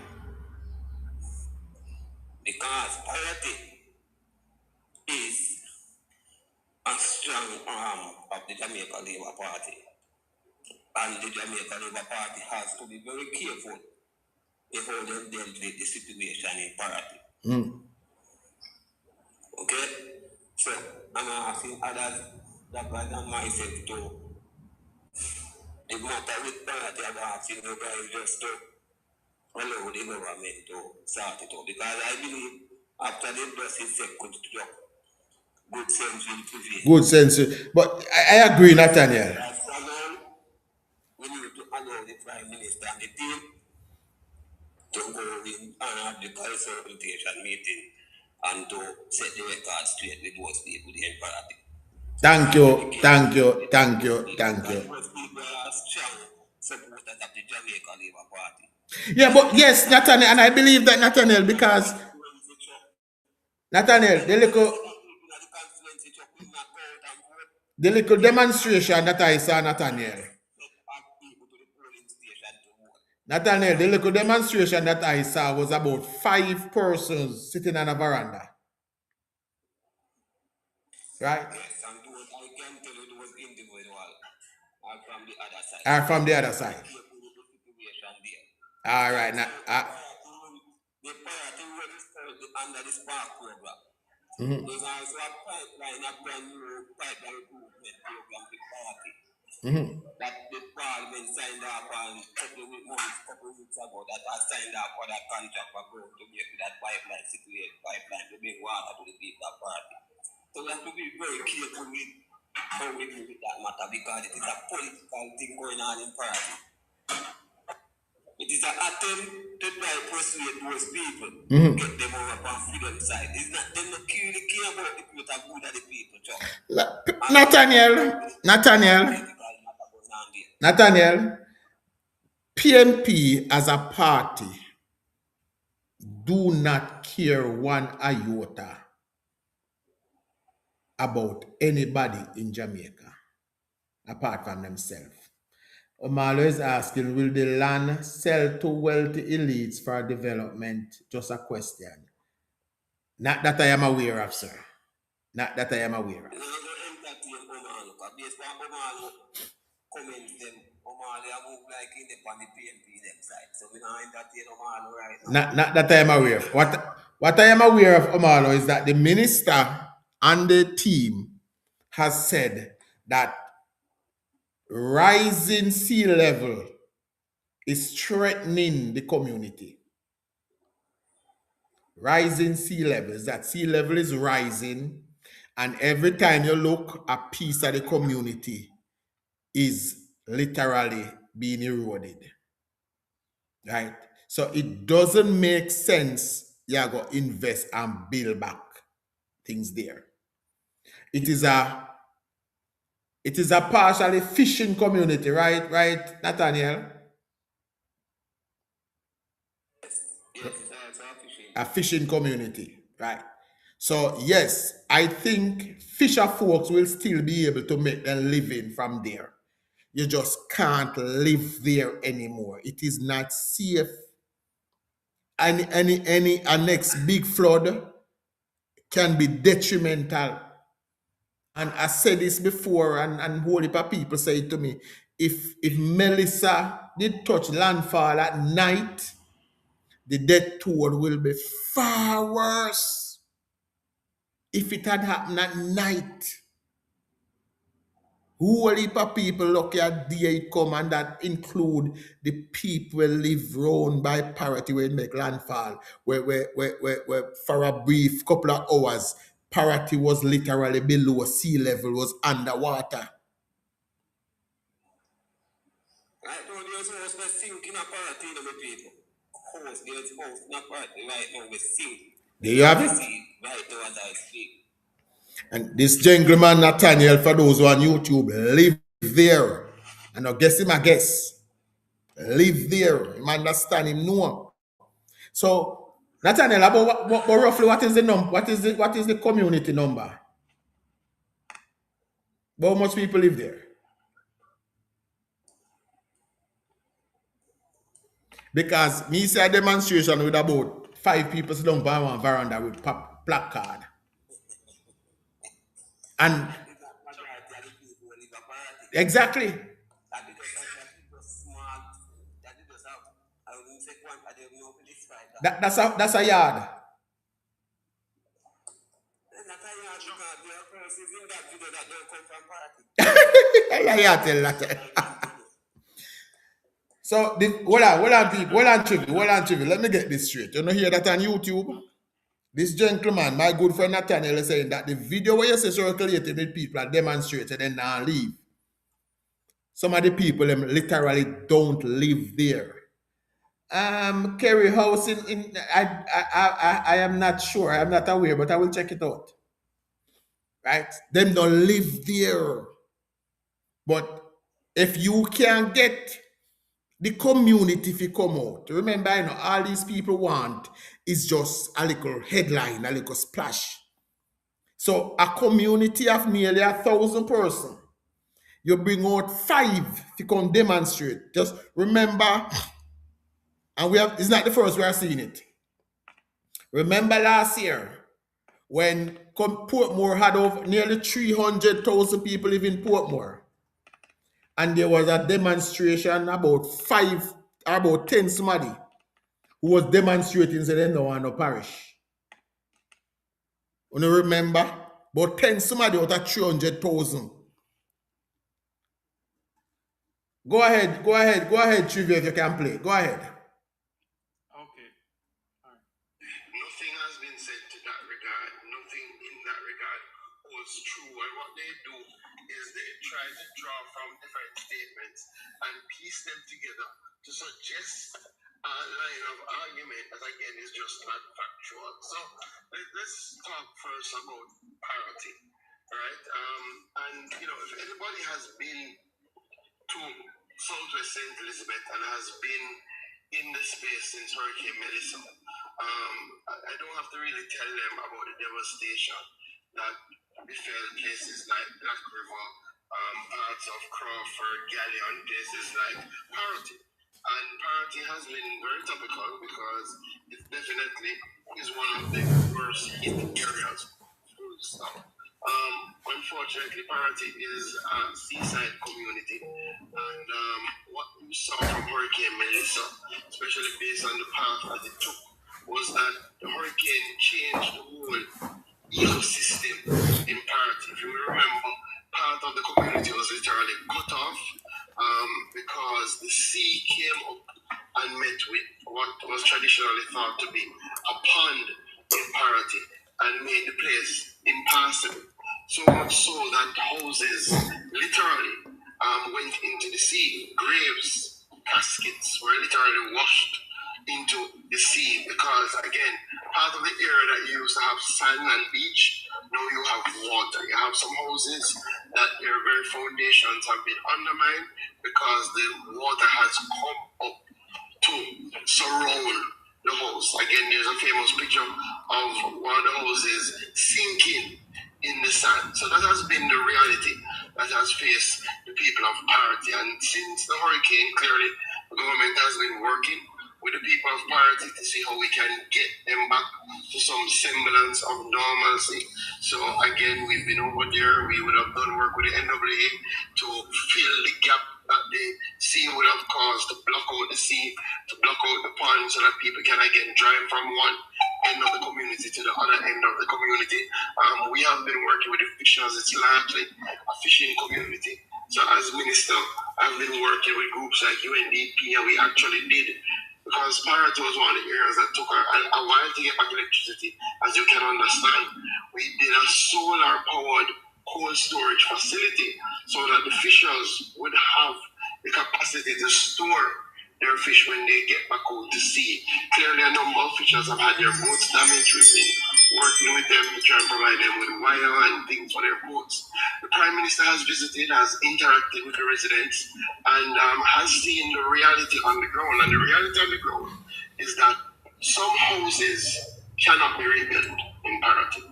Because parity is a strong arm of the Jamaica Labour Party. And the Jamaica Labour Party has to be very careful in how they dealt with the situation in parity. Okay? So, I'm asking others that than myself to, the matter with parity, I'm asking you guys just to allow the government to sort it out. Because I believe after the dust is second to drop, good sense will prevail. Good sense. But I agree, Nathaniel. As for now, we need to allow the Prime Minister and the team to go in and have the consultation meeting and to set the record straight with those people in party. Thank you, thank you, thank you, thank you. Most people are strong supporters of the Jamaica Labour Party. Yeah, but yes, Nathaniel, and I believe that Nathaniel, because Nathaniel, the little demonstration that I saw, Nathaniel, the little demonstration that I saw was about 5 persons sitting on a veranda. Right? Yes, and those, I can tell you those individuals are from the other side. Are from the other side. All right. Now, the party registered under the Spark program. There's also a pipeline, a brand new pipeline improvement program with party. That the parliament signed up on a couple of weeks ago, that has signed up for that contract for growth to get to that pipeline, situate pipeline to bring water to the people of party. So we have to be very careful with how we deal with that matter, because it is a political thing going on in party. It is an attempt to try to persuade those people, get them over on freedom side. It's not them not really care about the people that good at the people, Chuck. Nathaniel, PNP as a party do not care one iota about anybody in Jamaica apart from themselves. Omalo is asking, will the land sell to wealthy elites for development? Just a question. Not that I am aware of, sir. Not that I am aware of. Not that I am aware of. What I am aware of, Omalo, is that the minister and the team has said that rising sea level is threatening the community. Rising sea levels, that sea level is rising, and every time you look, a piece of the community is literally being eroded. Right? So it doesn't make sense you go invest and build back things there. It is a partially fishing community, right? Right, Nathaniel? Yes, a fishing community, right? So yes, I think fisher folks will still be able to make their living from there. You just can't live there anymore. It is not safe. A next big flood can be detrimental. And I said this before, and whole heap of people say it to me. If Melissa did touch landfall at night, the death toll will be far worse. If it had happened at night, whole heap of people lucky at day it come, and that include the people who live round by Parity where it make landfall, where for a brief couple of hours, Parity was literally below sea level, was underwater. I told you it's almost like sinking a Parity with people. There's house in a Parity right now, we sink. There you have it. Right now as I speak. And this gentleman, Nathaniel, for those who are on YouTube, live there. And I guess him, live there. Him understand him, know. So, Nathaniel, about roughly what is the number? What is the community number? How much people live there? Because me see a demonstration with about 5 people sit down by one veranda with placard. And It's not majority of the people who live a party. exactly. That is just smart. That is just how I wouldn't say one. I don't know this fight. That's a yard. Not a yard because there are persons in that video that don't come from party. I tell that. So, hold on, people, hold on, Trivy. Let me get this straight. You know, hear that on YouTube? This gentleman, my good friend Nathaniel, is saying that the video where you say circulated with people are demonstrated and now leave. Some of the people them literally don't live there. Kerry House I am not sure. I am not aware, but I will check it out. Right? Them don't live there. But if you can get the community if you come out, remember, you know, all these people want is just a little headline, a little splash. So a community of nearly 1,000 persons, you bring out 5 to come demonstrate. Just remember, and it's not the first we are seeing it. Remember last year when Portmore had over nearly 300,000 people live in Portmore, and there was a demonstration about 10 somebody who was demonstrating so they don't want no parish. You remember? About 10 somebody out of 300,000. Go ahead, Trivia, if you can play. Go ahead. Okay. All right. Nothing has been said to that regard. Nothing in that regard holds true. And what they do is they try to draw from different statements and piece them together to suggest a line of argument that again is just not factual. So let's talk first about parity, right? And you know, if anybody has been to Southwest St. Elizabeth and has been in the space since Hurricane Melissa, I don't have to really tell them about the devastation that befell places like Black River, parts of Crawford, Galleon, places like Parity. And Parity has been very topical because it definitely is one of the worst hit areas. Unfortunately, Parity is a seaside community, and what we saw from Hurricane Melissa, especially based on the path that it took, was that the hurricane changed the whole ecosystem in Parity. If you remember, part of the community was literally cut off because the sea came up and met with what was traditionally thought to be a pond in Parity and made the place impassable. So much so that houses literally went into the sea. Graves, caskets were literally washed into the sea because, again, part of the area that used to have sand and beach, now you have water. You have some houses that their very foundations have been undermined because the water has come up to surround the house. Again, there's a famous picture of one of the houses sinking in the sand. So that has been the reality that has faced the people of Parity. And since the hurricane, clearly the government has been working with the people of Parity to see how we can get them back to some semblance of normalcy. So again, we've been over there. We would have done work with the NWA to fill the gap that the sea would have caused, to block out the sea, to block out the pond so that people can again drive from one end of the community to the other end of the community. We have been working with the fishers. It's largely a fishing community. So as minister, I've been working with groups like UNDP, and we actually did, because Parity was one of the areas that took a while to get back electricity, as you can understand. We did a solar-powered cold storage facility so that the fishers would have the capacity to store their fish when they get back out to sea. Clearly, a number of fishers have had their boats damaged. We've been working with them to try and provide them with wire and things for their boats. The Prime Minister has visited, has interacted with the residents, and has seen the reality on the ground. And the reality on the ground is that some houses cannot be rebuilt in Parity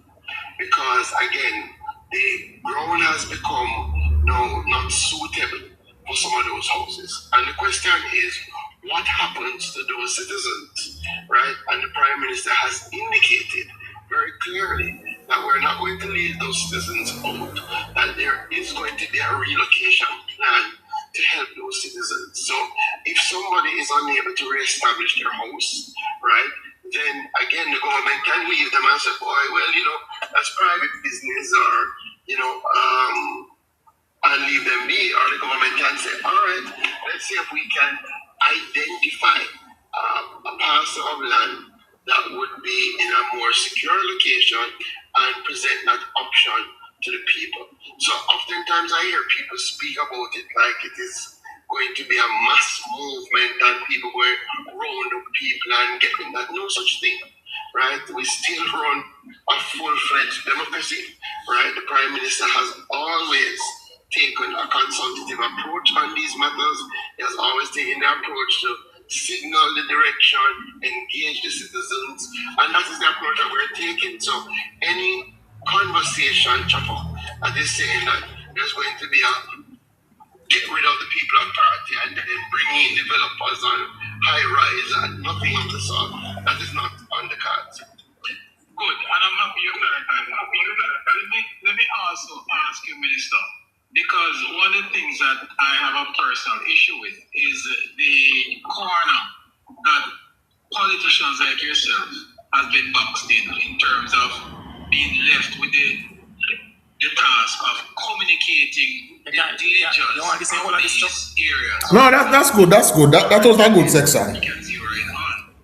because, again, the ground has become now not suitable for some of those houses. And the question is, what happens to those citizens, right? And the Prime Minister has indicated very clearly that we're not going to leave those citizens out, that there is going to be a relocation plan to help those citizens. So if somebody is unable to reestablish their house, right, then again the government can leave them and say, boy, well, that's private business, or and leave them be, or the government can say, all right, let's see if we can identify a parcel of land that would be in a more secure location and present that option to the people. So oftentimes I hear people speak about it like it is going to be a mass movement and people going round up people and getting that. No such thing, right? We still run a full-fledged democracy, right? The Prime Minister has always taken a consultative approach on these matters. He has always taken the approach to signal the direction, engage the citizens, and that is the approach that we're taking. So any conversation, Chapo, that is saying that there's going to be a get rid of the people of party and then bring in developers on high rise and nothing of the sort, that is not on the cards. Good, and I'm happy you clarified that. Let me also ask you, Minister, because one of the things that I have a personal issue with is the corner that politicians like yourself have been boxed in terms of being left with the task of communicating the dangers of these areas. No, that's good. That's good. That was a good section.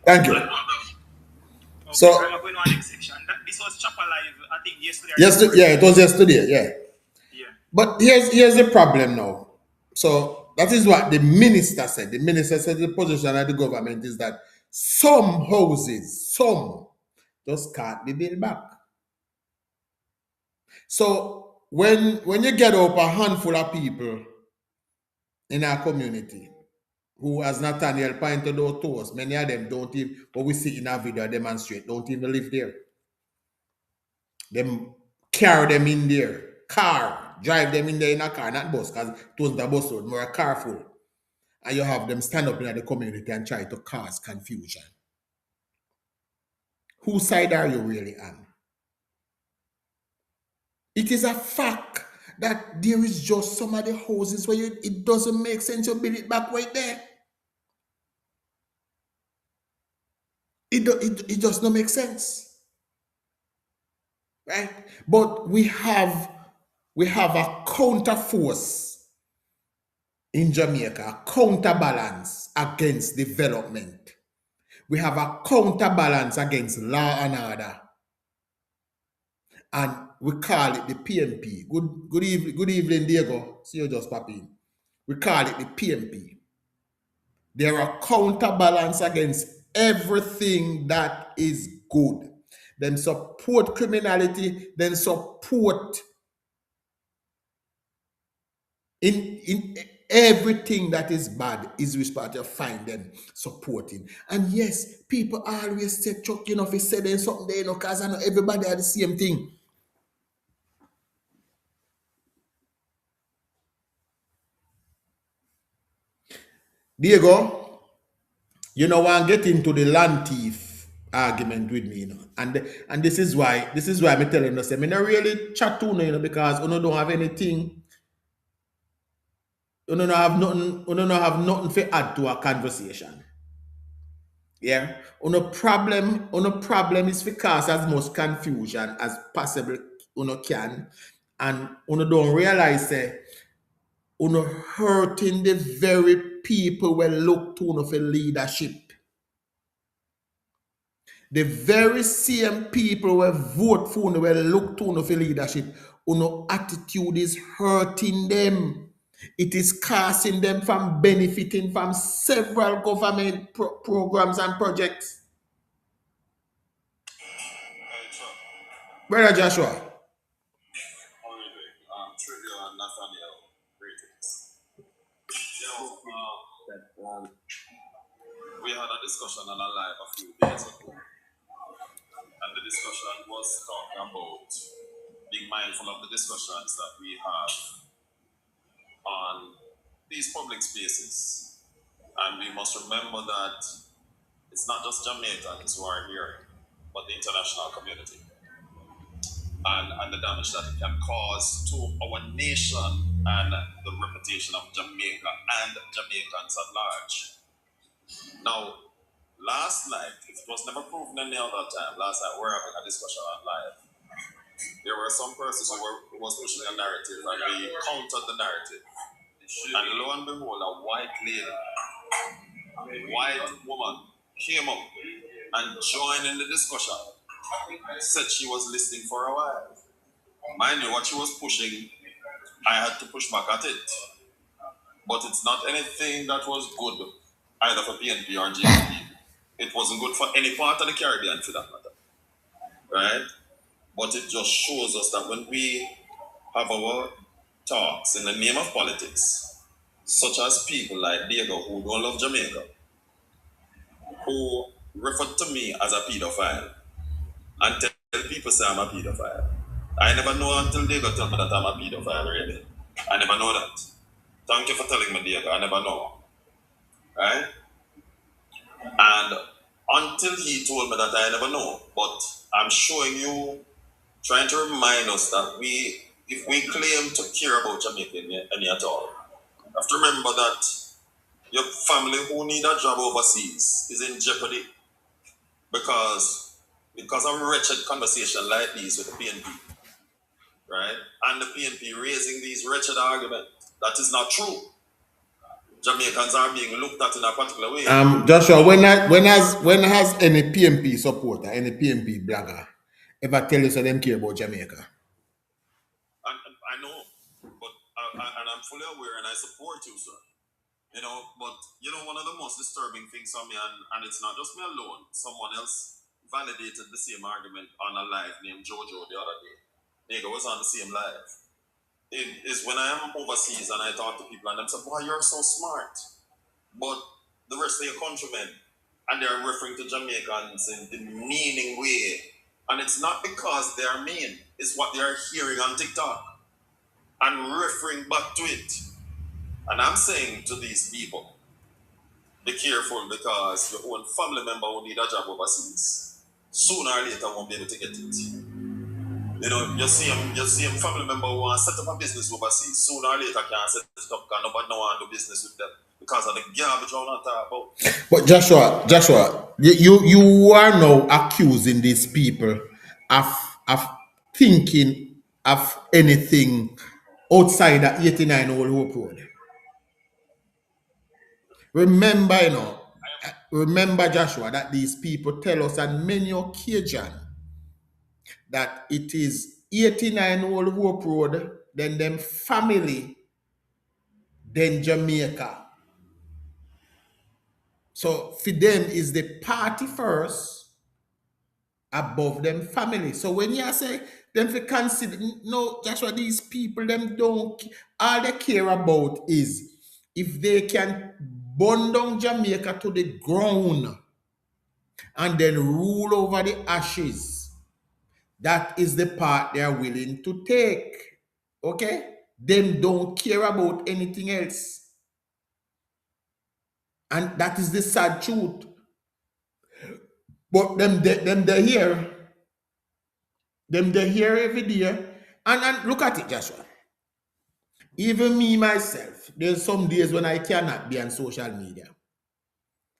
Thank you. So, this was Chopper Live, I think yesterday. Yeah, it was yesterday. Yeah. Yeah. But here's the problem now. So that is what the minister said. The minister said the position of the government is that some houses, just can't be built back. So when you get up a handful of people in our community who, as Nathaniel pointed out to us, many of them don't even, what we see in our video demonstrate, don't even live there. Them carry them in there, drive them in there in a car, not bus, because it wasn't a bus road, more a car full. And you have them stand up in the community and try to cause confusion. Whose side are you really on? It is a fact that there is just some of the houses where it doesn't make sense to build it back right there. It does not make sense. Right? But we have a counter force in Jamaica, a counterbalance against development. We have a counterbalance against law and order. And we call it the PMP. Good evening, Diego. See you just popping. We call it the PMP. They're a counterbalance against everything that is good. Then support criminality, then support in everything that is bad is responsible to find them supporting. And yes, people always say, Chuck, if you say there's something there, because I know everybody are the same thing. Diego, I'm getting into the land thief argument with me, and this is why I'm telling you, I don't really chat to you, because you don't have anything, you don't have nothing to add to a conversation. Yeah, problem is to cause as much confusion as possible can, and don't realize that hurting the very people who look to for leadership. The very same people who vote for who look to for leadership, attitude is hurting them. It is causing them from benefiting from several government programs and projects. Brother Joshua. Trivial and Nathaniel, greetings. We had a discussion on a live a few days ago, and the discussion was talking about being mindful of the discussions that we have on these public spaces. And we must remember that it's not just Jamaicans who are here, but the international community. And the damage that it can cause to our nation and the reputation of Jamaica and Jamaicans at large. Now, last night, it was never proven any other time, last night we're having a discussion on live. There were some persons who was pushing a narrative and we countered the narrative. And lo and behold, a white lady, white woman came up and joined in the discussion. Said she was listening for a while. Mind you, what she was pushing, I had to push back at it. But it's not anything that was good either for PNP or JPP. It wasn't good for any part of the Caribbean for that matter. Right? But it just shows us that when we have our talks in the name of politics, such as people like Diego who don't love Jamaica, who refer to me as a pedophile and tell people say I'm a pedophile. I never know until Diego tell me that I'm a pedophile really. I never know that. Thank you for telling me, Diego. I never know. Right? And until he told me that I never know. But I'm showing you, trying to remind us that if we claim to care about Jamaica any at all, you have to remember that your family who need a job overseas is in jeopardy because of a wretched conversation like these with the PNP, right? And the PNP raising these wretched arguments. That is not true. Jamaicans are being looked at in a particular way. Joshua, when has any PNP supporter, any PNP blogger ever tell you so them care about Jamaica? I know, but and I'm fully aware and I support you, sir. You know, but you know, one of the most disturbing things for me, and it's not just me alone, someone else validated the same argument on a live named Jojo the other day. Nigga was on the same live. It is when I am overseas and I talk to people and them say, boy, you're so smart. But the rest of your countrymen, and they're referring to Jamaicans in the meaning way. And it's not because they are mean, it's what they are hearing on TikTok and referring back to it. And I'm saying to these people, be careful because your own family member will need a job overseas. Sooner or later won't be able to get it. You know, you see him family member who want to set up a business overseas. Sooner or later can't set it up because nobody don't want to do business with them because of the garbage I want to talk about. But Joshua, you are now accusing these people of thinking of anything outside that 89 Old Hope Road. Remember, Joshua, that these people tell us on many occasions that it is 89 Old Hope Road, then them family, then Jamaica. So for them is the party first above them family. So when you say them for consider, no, Joshua, these people, them don't, all they care about is if they can burn down Jamaica to the ground and then rule over the ashes. That is the part they are willing to take. Okay? Them don't care about anything else. And that is the sad truth. But them they hear. Them they hear every day. And look at it, Joshua. Even me myself, there's some days when I cannot be on social media.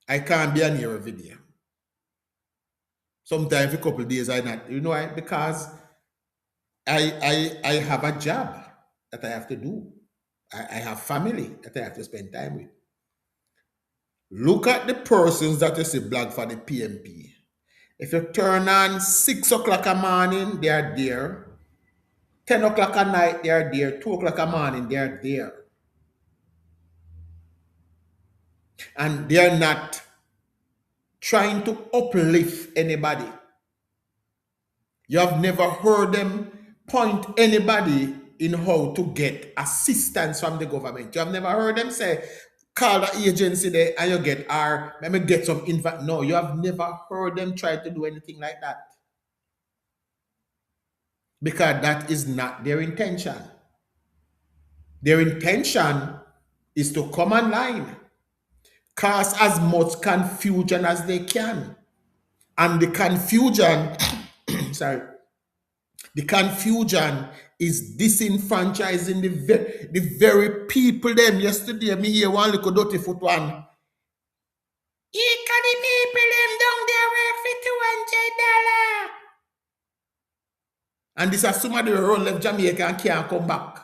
I can't be on here every day. Sometimes a couple of days I not. You know why? Because I have a job that I have to do. I have family that I have to spend time with. Look at the persons that you see blog for the PNP. If you turn on 6 o'clock a morning, they are there. 10 o'clock at night, they are there. 2 o'clock a morning, they are there. And they are not trying to uplift anybody. You have never heard them point anybody in how to get assistance from the government. You have never heard them say, call the agency there and you get let me get some info. No, you have never heard them try to do anything like that. Because that is not their intention. Their intention is to come online, cause as much confusion as they can. And the confusion, sorry, the confusion is disenfranchising the very people them. Yesterday, me hear one little dirty foot one. You can the people them down there work for $200. And this is somebody who run left Jamaica and can't come back.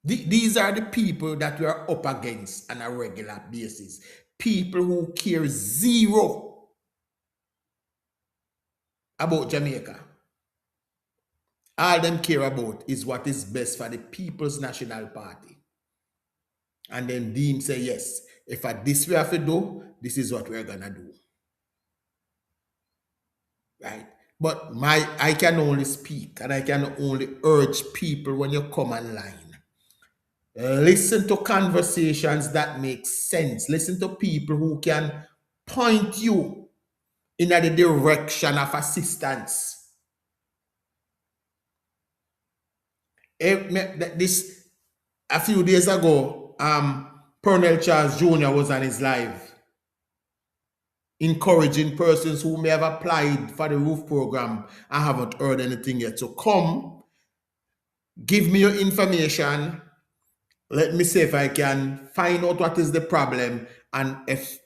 These are the people that we are up against on a regular basis. People who care zero about Jamaica. All them care about is what is best for the People's National Party. And then Dean say, yes, if I this we have to do, this is what we're gonna do. Right? But I can only speak and I can only urge people when you come online. Listen to conversations that make sense. Listen to people who can point you in the direction of assistance. This a few days ago, Pernell Charles Jr. was on his live, encouraging persons who may have applied for the roof program and haven't heard anything yet. So come, give me your information. Let me see if I can find out what is the problem and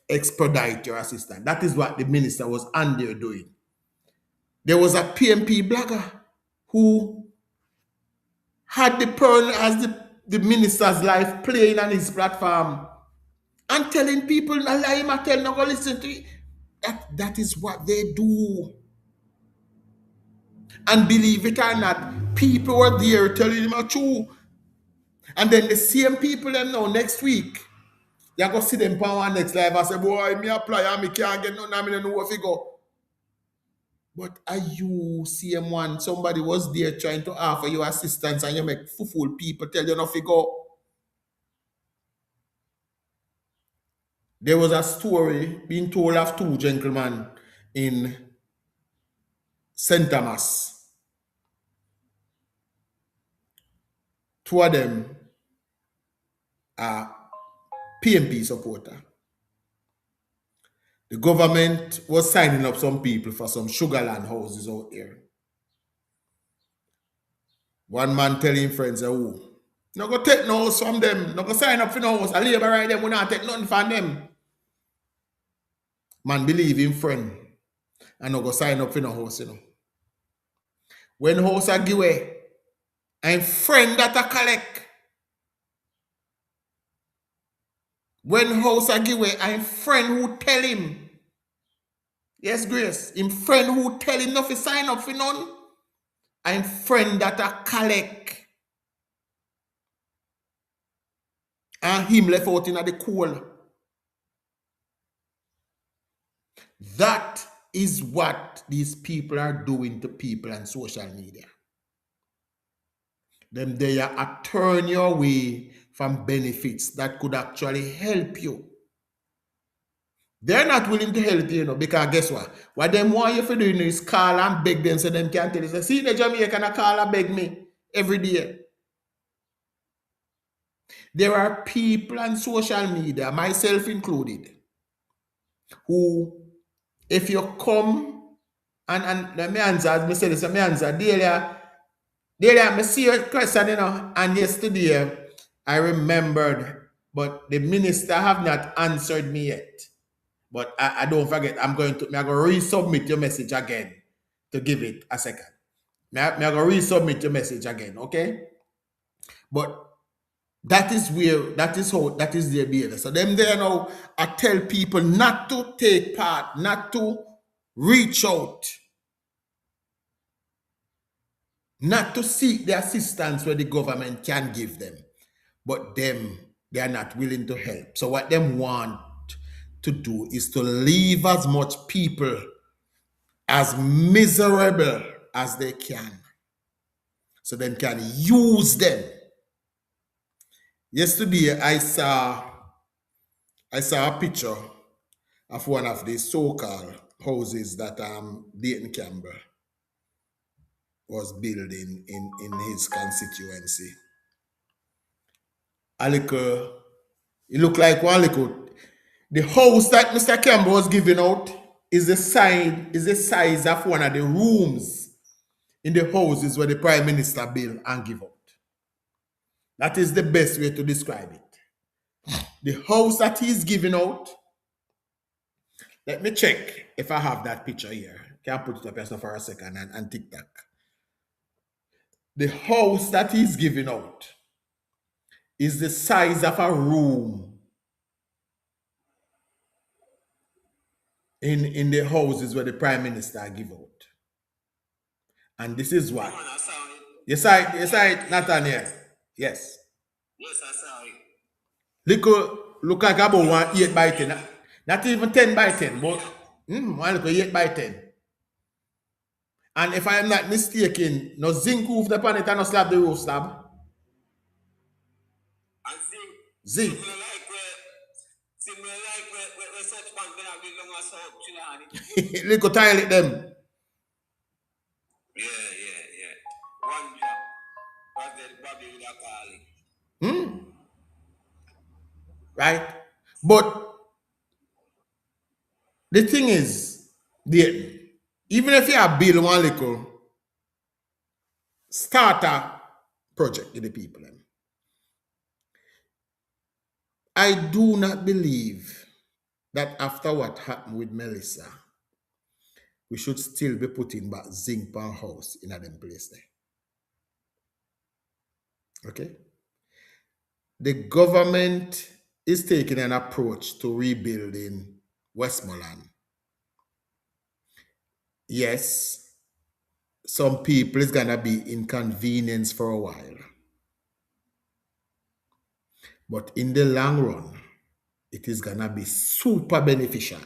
expedite your assistance. That is what the minister was on there doing. There was a PMP blogger who had the Pearl as the minister's life playing on his platform and telling people, no lie, him, tell no go listen to it. That is what they do. And believe it or not, people were there telling him a true. And then the same people them now next week, you go see them on one next live and say, boy, me apply and me can't get nothing, I don't know where to go. But are you CM1? Somebody was there trying to offer you assistance and you make fool people tell you not to go. There was a story being told of two gentlemen in St. Thomas. Two of them are PMP supporter. The government was signing up some people for some sugarland houses out there. One man telling friends, oh, no go take no house from them, no go sign up for no house. I labor right them, we not take nothing from them. Man believe in friend and no go sign up for no house, you know. When house a give away, and friend that a collect. When house a give away, and friend who tell him. Yes, Grace. Him friend who tell him not to sign up for none. And friend that a collect. And him left out in the cold. That is what these people are doing to people on social media. Them they are turn your way from benefits that could actually help you. They're not willing to help you, because guess what? What them want you to do is call and beg them so them can tell you, see the Jamaican call and beg me every day. There are people on social media, myself included, who, if you come and let me answer, as I said this, me answer, Delia, I see your question, and yesterday I remembered, but the minister have not answered me yet. But I don't forget, I'm going to resubmit your message again to give it a second. I'm going to resubmit your message again, okay? But that is their behavior. So them there now, I tell people not to take part, not to reach out, not to seek the assistance where the government can give them. But them, they are not willing to help. So what them want to do is to leave as much people as miserable as they can, so them can use them. Yesterday, I saw a picture of one of the so-called houses that Dayton Campbell was building in his constituency. A little It look like one little. The house that Mr. Campbell was giving out is the size of one of the rooms in the houses where the Prime Minister build and give out. That is the best way to describe it. The house that he's giving out, let me check if I have that picture here. Can I put it up just for a second and TikTok? The house that he's giving out is the size of a room in the houses where the Prime Minister give out. And this is what. Yes, I, Nathaniel. Yes. Yes, I saw it. Look like about 1 8 by 10. Not even 10 by 10, but one look 8 by 10. And if I am not mistaken, no zinc roof the pan it and no slab the roof slab. And Zinc. Similar like where such pan when I belong as South Chile. Little tile them. Yeah. One drop. What the Bobby would have called it. Right? But the thing is, even if you have build one little starter project with the people, I do not believe that after what happened with Melissa, we should still be putting back zinc pan house in a them place there. Okay? The government is taking an approach to rebuilding Westmoreland. Yes, some people is gonna be inconvenienced for a while. But in the long run, it is gonna be super beneficial.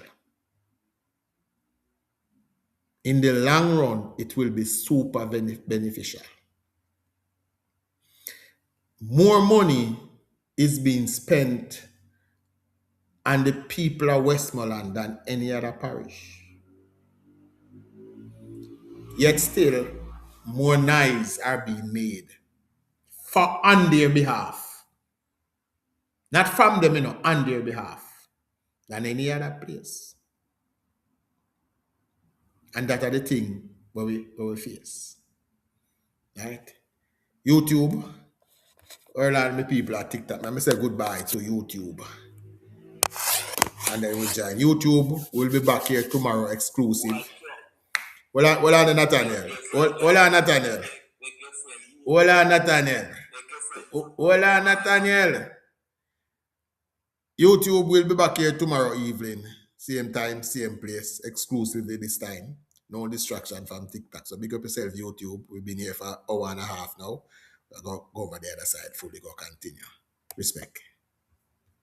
In the long run, it will be super beneficial. More money is being spent on the people of Westmoreland than any other parish. Yet still, more knives are being made on their behalf. Not from them, on their behalf, than any other place. And that are the thing where we face. Right? YouTube, all of my people at TikTok. Let me say goodbye to YouTube. And then we join. YouTube will be back here tomorrow exclusive. Hold on, Nathaniel. Hold on, Nathaniel. Hold on, Nathaniel. Hold on, Nathaniel. YouTube will be back here tomorrow evening. Same time, same place, exclusively this time. No distraction from TikTok. So big up yourself, YouTube. We've been here for an hour and a half now. We'll go over the other side, fully go continue. Respect.